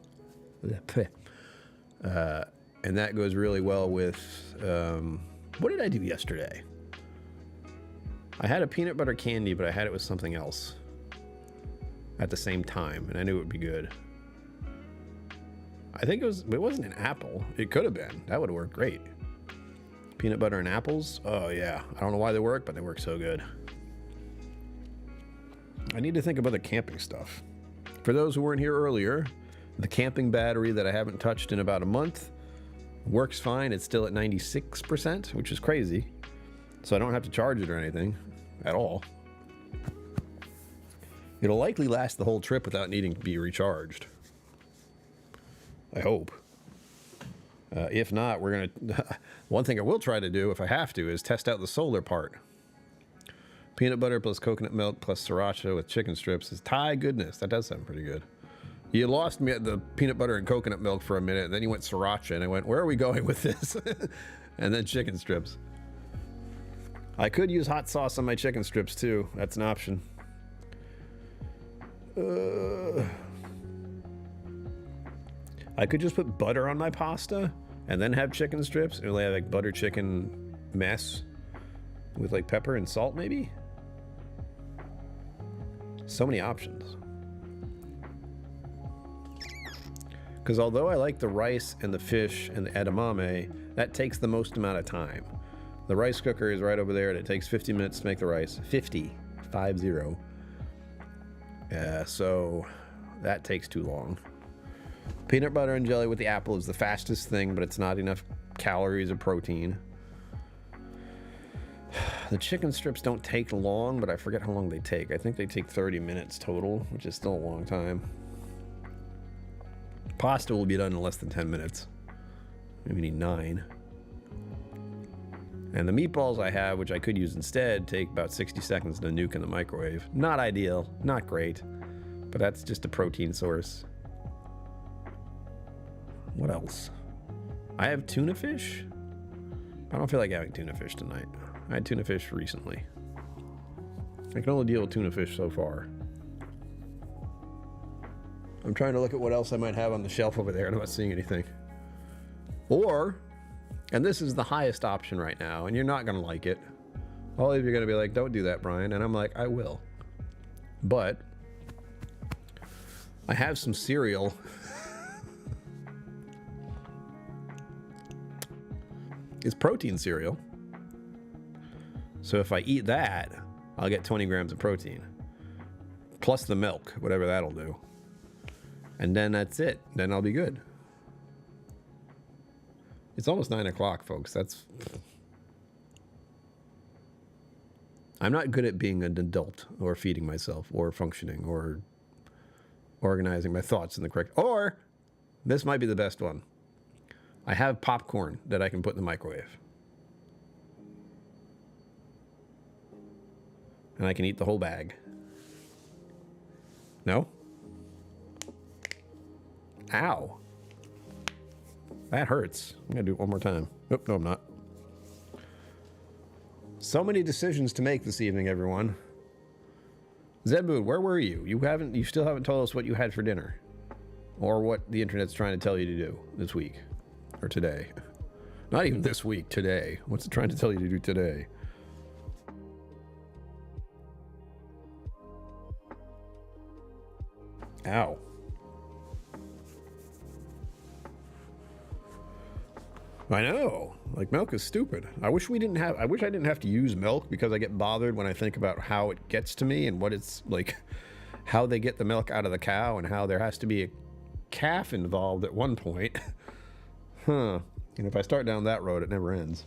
And that goes really well with... what did I do yesterday? I had a peanut butter candy, but I had it with something else at the same time, and I knew it would be good. I think it wasn't an apple. It could have been. That would have worked great. Peanut butter and apples? Oh, yeah. I don't know why they work, but they work so good. I need to think of other camping stuff. For those who weren't here earlier, the camping battery that I haven't touched in about a month works fine. It's still at 96%, which is crazy. So I don't have to charge it or anything at all. It'll likely last the whole trip without needing to be recharged. I hope. If not, we're going to... One thing I will try to do, if I have to, is test out the solar part. Peanut butter plus coconut milk plus sriracha with chicken strips is Thai goodness. That does sound pretty good. You lost me at the peanut butter and coconut milk for a minute, and then you went sriracha, and I went, where are we going with this? And then chicken strips. I could use hot sauce on my chicken strips, too. That's an option. I could just put butter on my pasta and then have chicken strips, and have like butter chicken mess with like pepper and salt, maybe. So many options. Because although I like the rice and the fish and the edamame, that takes the most amount of time. The rice cooker is right over there, and it takes 50 minutes to make the rice. 50 50. So that takes too long. Peanut butter and jelly with the apple is the fastest thing, but it's not enough calories or protein. The chicken strips don't take long, but I forget how long they take. I think they take 30 minutes total, which is still a long time. Pasta will be done in less than 10 minutes. Maybe need 9. And the meatballs I have, which I could use instead, take about 60 seconds to nuke in the microwave. Not ideal, not great, but that's just a protein source. What else? I have tuna fish. I don't feel like having tuna fish tonight. I had tuna fish recently. I can only deal with tuna fish so far. I'm trying to look at what else I might have on the shelf over there, and I'm not seeing anything. Or, and this is the highest option right now, and you're not going to like it. All of you are going to be like, don't do that, Brian. And I'm like, I will. But I have some cereal. It's protein cereal. So if I eat that, I'll get 20 grams of protein. Plus the milk, whatever that'll do. And then that's it. Then I'll be good. It's almost 9 o'clock, folks. I'm not good at being an adult or feeding myself or functioning or organizing my thoughts in the correct... Or, this might be the best one. I have popcorn that I can put in the microwave. And I can eat the whole bag. No? Ow. That hurts. I'm going to do it one more time. Nope, no, I'm not. So many decisions to make this evening, everyone. Zedmood, where were you? You still haven't told us what you had for dinner. Or what the internet's trying to tell you to do this week. Or today. Not even this week, today. What's it trying to tell you to do today? Ow. I know. Like, milk is stupid. I wish I didn't have to use milk, because I get bothered when I think about how it gets to me and what it's like, how they get the milk out of the cow and how there has to be a calf involved at one point. Huh. And if I start down that road, it never ends.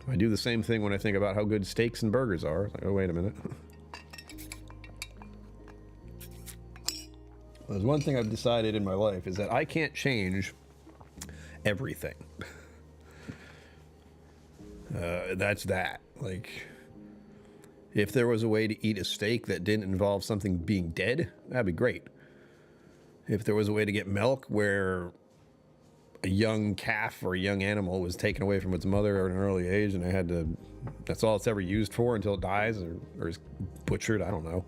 I do the same thing when I think about how good steaks and burgers are. It's like, oh, wait a minute. There's one thing I've decided in my life is that I can't change everything. That's that. Like, if there was a way to eat a steak that didn't involve something being dead, that'd be great. If there was a way to get milk where a young calf or a young animal was taken away from its mother at an early age and I had to, that's all it's ever used for until it dies or is butchered, I don't know.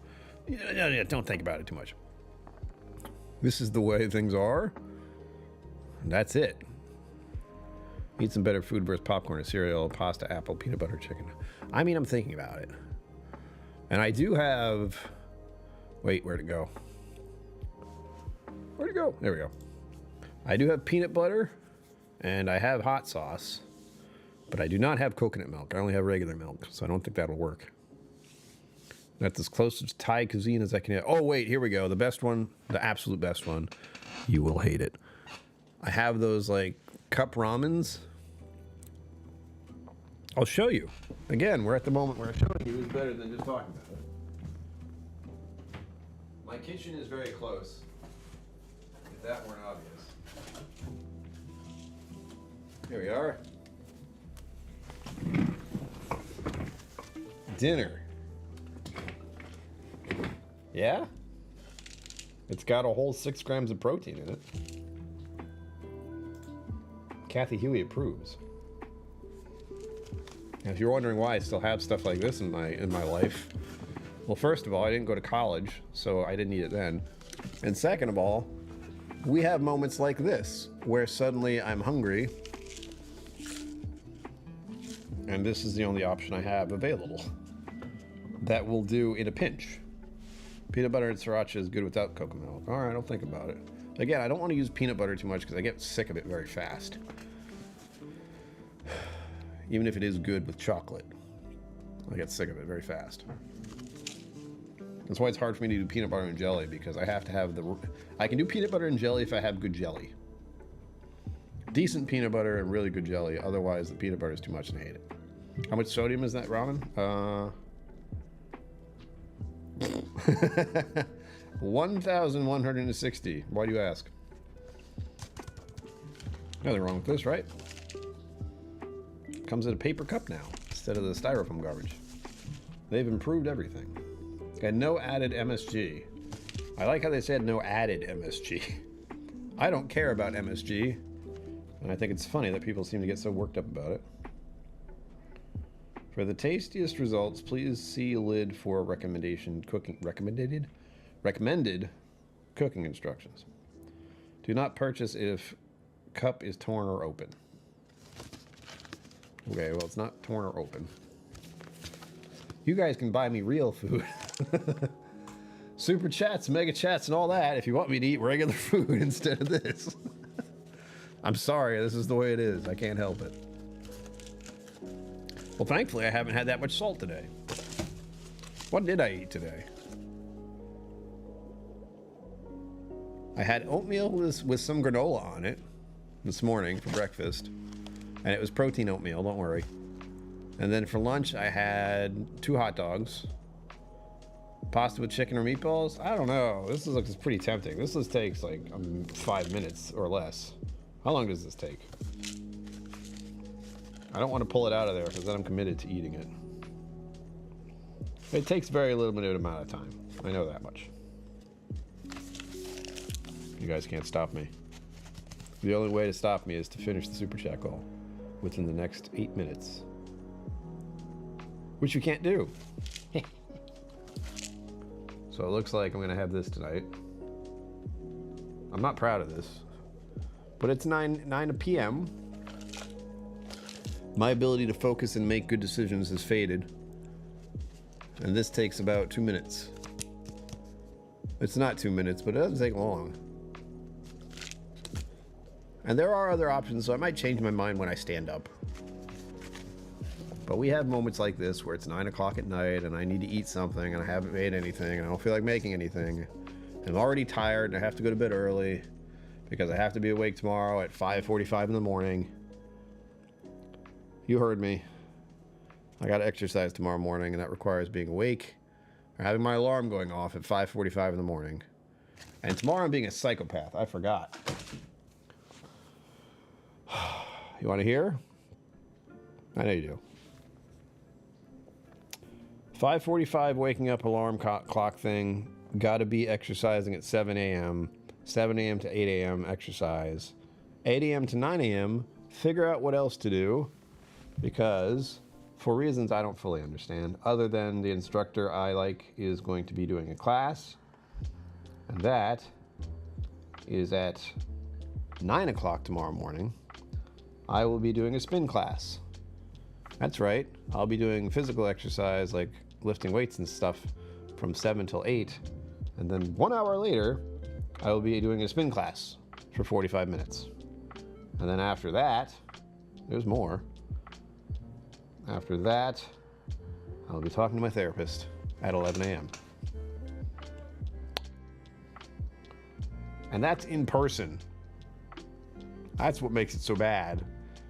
Don't think about it too much. This is the way things are. That's it. Eat some better food versus popcorn or cereal, pasta, apple, peanut butter, chicken. I mean, I'm thinking about it. And I do have... Wait, where'd it go? Where'd it go? There we go. I do have peanut butter, and I have hot sauce, but I do not have coconut milk. I only have regular milk, so I don't think that'll work. That's as close to Thai cuisine as I can get. Oh, wait, here we go. The best one, the absolute best one. You will hate it. I have those, like, cup ramens. I'll show you. Again, we're at the moment where showing you is better than just talking about it. My kitchen is very close, if that weren't obvious. Here we are. Dinner. Yeah? It's got a whole 6 grams of protein in it. Kathy Huey approves. Now, if you're wondering why I still have stuff like this in my life, well, first of all, I didn't go to college, so I didn't eat it then. And second of all, we have moments like this, where suddenly I'm hungry, and this is the only option I have available. That will do in a pinch. Peanut butter and sriracha is good without coconut milk. All right, I'll think about it. Again, I don't want to use peanut butter too much because I get sick of it very fast. Even if it is good with chocolate. I get sick of it very fast. That's why it's hard for me to do peanut butter and jelly, because I have to have the... I can do peanut butter and jelly if I have good jelly. Decent peanut butter and really good jelly. Otherwise, the peanut butter is too much and I hate it. How much sodium is that ramen? 1,160. Why do you ask? Nothing wrong with this, right? Comes in a paper cup now instead of the styrofoam garbage. They've improved everything. It's got no added MSG. I like how they said no added MSG. I don't care about MSG, and I think it's funny that people seem to get so worked up about it. For the tastiest results, please see lid for recommended cooking instructions. Do not purchase if cup is torn or open. Okay, well, it's not torn or open. You guys can buy me real food. Super chats, mega chats, and all that if you want me to eat regular food instead of this. I'm sorry, this is the way it is. I can't help it. Well, thankfully, I haven't had that much salt today. What did I eat today? I had oatmeal with some granola on it this morning for breakfast. And it was protein oatmeal, don't worry. And then for lunch, I had 2 hot dogs. Pasta with chicken or meatballs? I don't know. This looks pretty tempting. This takes like 5 minutes or less. How long does this take? I don't want to pull it out of there because then I'm committed to eating it. It takes very limited amount of time. I know that much. You guys can't stop me. The only way to stop me is to finish the super chat call within the next 8 minutes. Which you can't do. So it looks like I'm gonna have this tonight. I'm not proud of this, but it's 9 p.m. My ability to focus and make good decisions has faded. And this takes about 2 minutes. It's not 2 minutes, but it doesn't take long. And there are other options, so I might change my mind when I stand up. But we have moments like this where it's 9 o'clock at night and I need to eat something and I haven't made anything and I don't feel like making anything. And I'm already tired and I have to go to bed early because I have to be awake tomorrow at 5:45 in the morning. You heard me. I got to exercise tomorrow morning, and that requires being awake or having my alarm going off at 5:45 in the morning. And tomorrow I'm being a psychopath. I forgot. You want to hear? I know you do. 5:45 waking up alarm clock thing. Got to be exercising at 7 a.m. 7 a.m. to 8 a.m. exercise. 8 a.m. to 9 a.m. figure out what else to do. Because, for reasons I don't fully understand, other than the instructor I like is going to be doing a class, and that is at 9 o'clock tomorrow morning, I will be doing a spin class. That's right, I'll be doing physical exercise like lifting weights and stuff from 7 till 8, and then 1 hour later, I will be doing a spin class for 45 minutes. And then after that, there's more. After that, I'll be talking to my therapist at 11 a.m. And that's in person. That's what makes it so bad,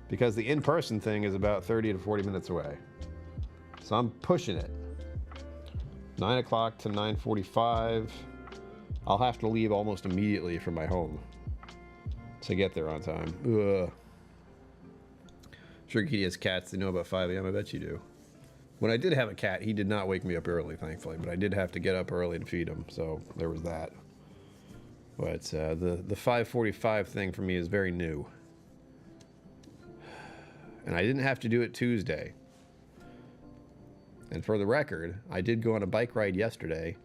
because the in-person thing is about 30 to 40 minutes away. So I'm pushing it. 9 o'clock to 9:45. I'll have to leave almost immediately from my home to get there on time. Ugh. Sure, Kitty has cats. They know about 5 a.m. I bet you do. When I did have a cat, he did not wake me up early, thankfully, but I did have to get up early to feed him, so there was that. But the 5:45 thing for me is very new. And I didn't have to do it Tuesday. And for the record, I did go on a bike ride yesterday.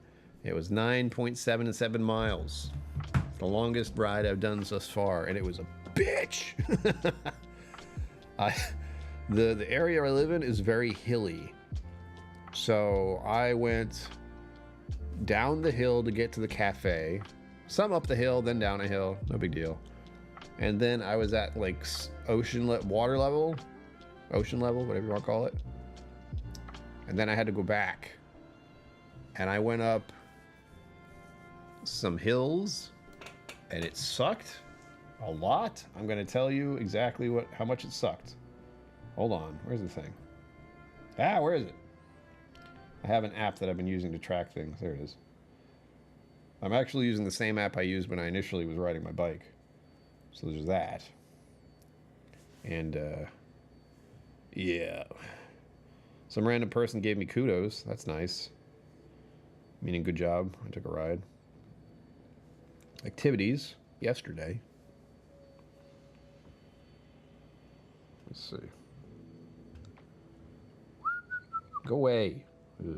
It was 9.77 miles. The longest ride I've done thus far, and it was a bitch. The area I live in is very hilly. So I went down the hill to get to the cafe. Some up the hill, then down a hill. No big deal. And then I was at like ocean level, whatever you want to call it. And then I had to go back. And I went up some hills, and it sucked a lot. I'm going to tell you exactly how much it sucked. Hold on. Where's the thing? Ah, where is it? I have an app that I've been using to track things. There it is. I'm actually using the same app I used when I initially was riding my bike. So there's that. And, yeah. Some random person gave me kudos. That's nice. Meaning good job. I took a ride. Activities yesterday. Let's see. Go away. Ugh.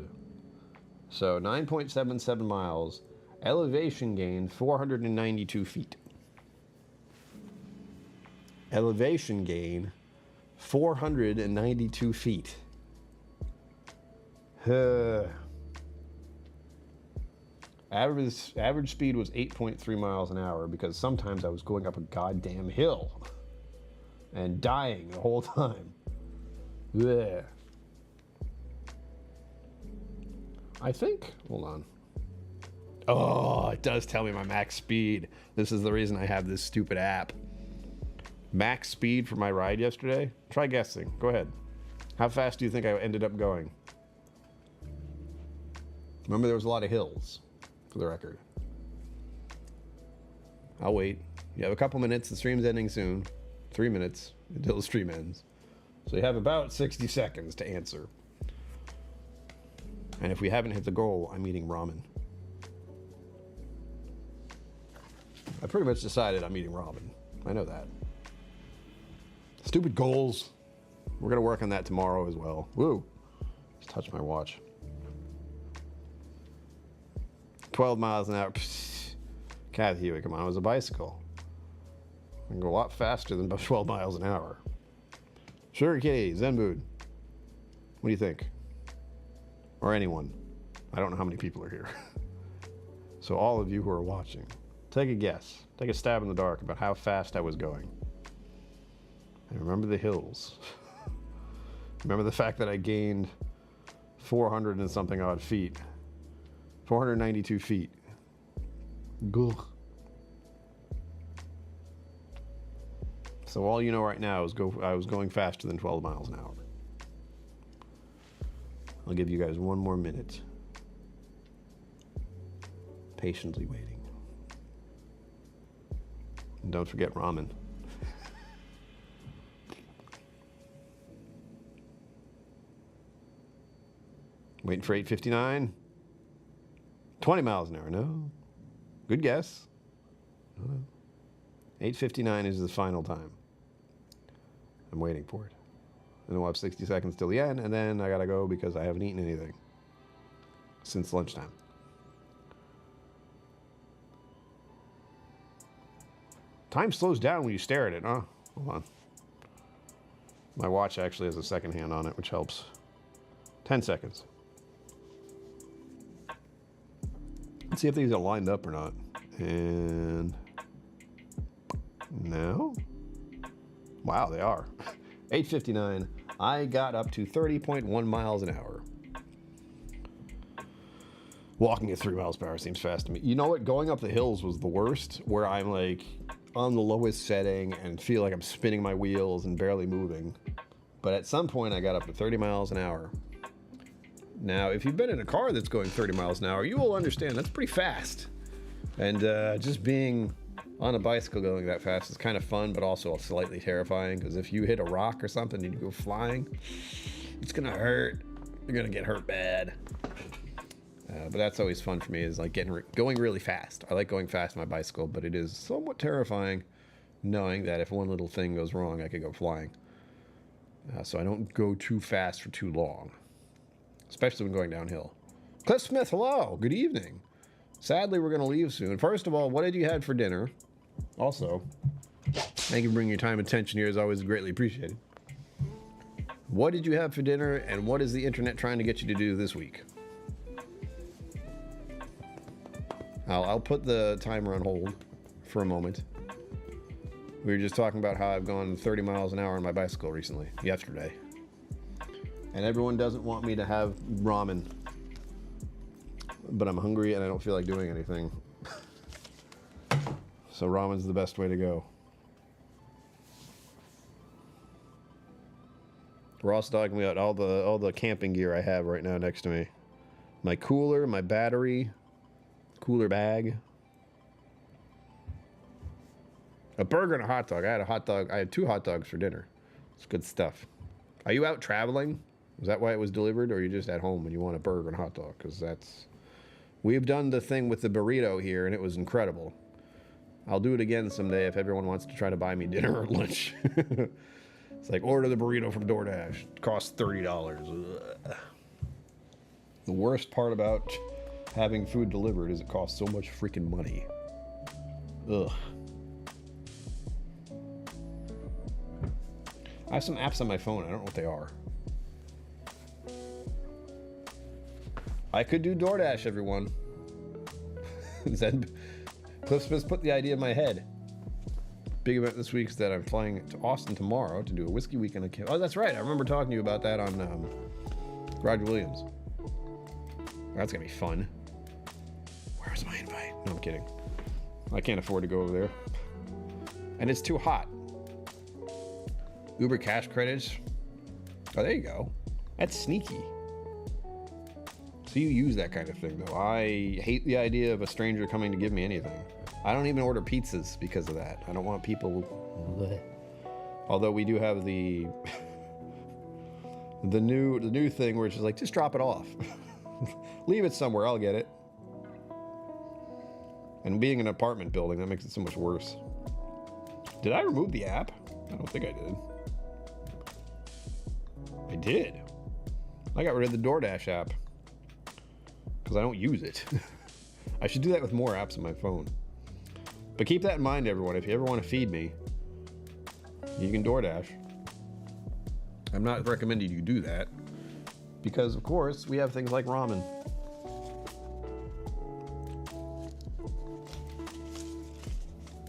So 9.77 miles. Elevation gain 492 feet. Elevation gain 492 feet. Average speed was 8.3 miles an hour because sometimes I was going up a goddamn hill and dying the whole time. Ugh. I think, hold on. Oh, it does tell me my max speed. This is the reason I have this stupid app. Max speed for my ride yesterday? Try guessing. Go ahead. How fast do you think I ended up going? Remember, there was a lot of hills, for the record. I'll wait. You have a couple minutes. The stream's ending soon. 3 minutes until the stream ends. So you have about 60 seconds to answer. And if we haven't hit the goal, I'm eating ramen. I pretty much decided I'm eating ramen. I know that. Stupid goals. We're going to work on that tomorrow as well. Woo. Just touch my watch. 12 miles an hour. Psst. Kathy Hewitt, come on. It was a bicycle. I can go a lot faster than about 12 miles an hour. Sugar Kitty, Zen Mood. What do you think? Or anyone. I don't know how many people are here. So all of you who are watching, take a guess. Take a stab in the dark about how fast I was going. And remember the hills. Remember the fact that I gained 400 and something odd feet. 492 feet. Gugh. So all you know right now is I was going faster than 12 miles an hour. I'll give you guys one more minute. Patiently waiting. And don't forget ramen. Waiting for 8:59. 20 miles an hour, no. Good guess. 8:59 is the final time. I'm waiting for it. And then we'll have 60 seconds till the end, and then I gotta go because I haven't eaten anything since lunchtime. Time slows down when you stare at it, huh? Hold on. My watch actually has a second hand on it, which helps. 10 seconds. Let's see if these are lined up or not. And now? Wow, they are. 8:59. I got up to 30.1 miles an hour. Walking at 3 miles per hour seems fast to me. You know what? Going up the hills was the worst, where I'm like on the lowest setting and feel like I'm spinning my wheels and barely moving. But at some point, I got up to 30 miles an hour. Now, if you've been in a car that's going 30 miles an hour, you will understand that's pretty fast. And just being on a bicycle going that fast is kind of fun, but also slightly terrifying, because if you hit a rock or something and you go flying, it's gonna hurt. You're gonna get hurt bad. But that's always fun for me, is like going really fast. I like going fast on my bicycle, but it is somewhat terrifying knowing that if one little thing goes wrong, I could go flying. So I don't go too fast for too long, especially when going downhill. Cliff Smith, hello, good evening. Sadly, we're gonna leave soon. First of all, what did you have for dinner? Also, thank you for bringing your time and attention here, is always greatly appreciated. What did you have for dinner, and what is the internet trying to get you to do this week? I'll put the timer on hold for a moment. We were just talking about how I've gone 30 miles an hour on my bicycle yesterday. And everyone doesn't want me to have ramen. But I'm hungry and I don't feel like doing anything. So ramen's the best way to go. Ross talking about all the camping gear I have right now next to me. My cooler, my battery, cooler bag. A burger and a hot dog. I had 2 hot dogs for dinner. It's good stuff. Are you out traveling? Is that why it was delivered, or are you just at home and you want a burger and a hot dog? Because that's... We've done the thing with the burrito here, and it was incredible. I'll do it again someday if everyone wants to try to buy me dinner or lunch. It's like, order the burrito from DoorDash. It costs $30. Ugh. The worst part about having food delivered is it costs so much freaking money. Ugh. I have some apps on my phone. I don't know what they are. I could do DoorDash, everyone. Cliff Smith put the idea in my head. Big event this week is that I'm flying to Austin tomorrow to do a whiskey weekend. Oh, that's right. I remember talking to you about that on Roger Williams. That's going to be fun. Where's my invite? No, I'm kidding. I can't afford to go over there. And it's too hot. Uber cash credits. Oh, there you go. That's sneaky. So you use that kind of thing, though. I hate the idea of a stranger coming to give me anything. I don't even order pizzas because of that. I don't want people... Although we do have the the new thing where it's just like, just drop it off. Leave it somewhere, I'll get it. And being an apartment building, that makes it so much worse. Did I remove the app? I don't think I did. I did. I got rid of the DoorDash app. Because I don't use it. I should do that with more apps on my phone. But keep that in mind, everyone. If you ever want to feed me, you can DoorDash. I'm not recommending you do that. Because, of course, we have things like ramen.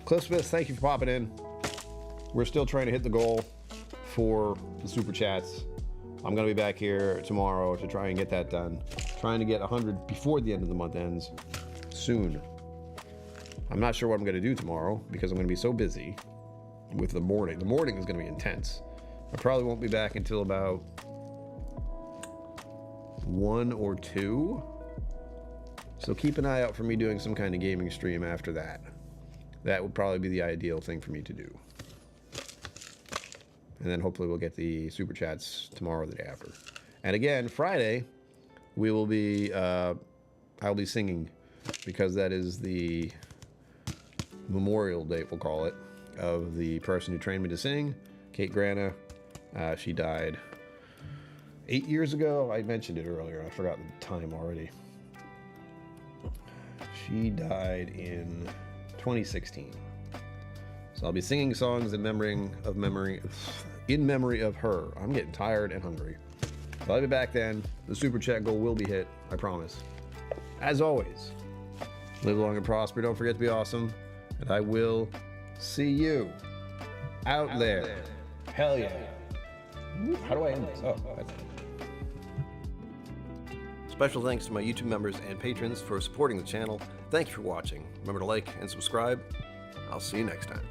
Cliff Smith, thank you for popping in. We're still trying to hit the goal for the Super Chats. I'm going to be back here tomorrow to try and get that done. Trying to get 100 before the end of the month ends. Soon. I'm not sure what I'm going to do tomorrow because I'm going to be so busy with the morning. The morning is going to be intense. I probably won't be back until about 1 or 2. So keep an eye out for me doing some kind of gaming stream after that. That would probably be the ideal thing for me to do. And then hopefully we'll get the Super Chats tomorrow or the day after. And again, Friday, we will be, I'll be singing because that is the memorial date, we'll call it, of the person who trained me to sing, Kate Grana. She died 8 years ago. I mentioned it earlier. I forgot the time already. She died in 2016. So I'll be singing songs in memory of her. I'm getting tired and hungry. So I'll be back then. The Super Chat goal will be hit. I promise. As always, live long and prosper. Don't forget to be awesome. And I will see you out there. Hell yeah. How do I end this? Oh, that's it. Special thanks to my YouTube members and patrons for supporting the channel. Thank you for watching. Remember to like and subscribe. I'll see you next time.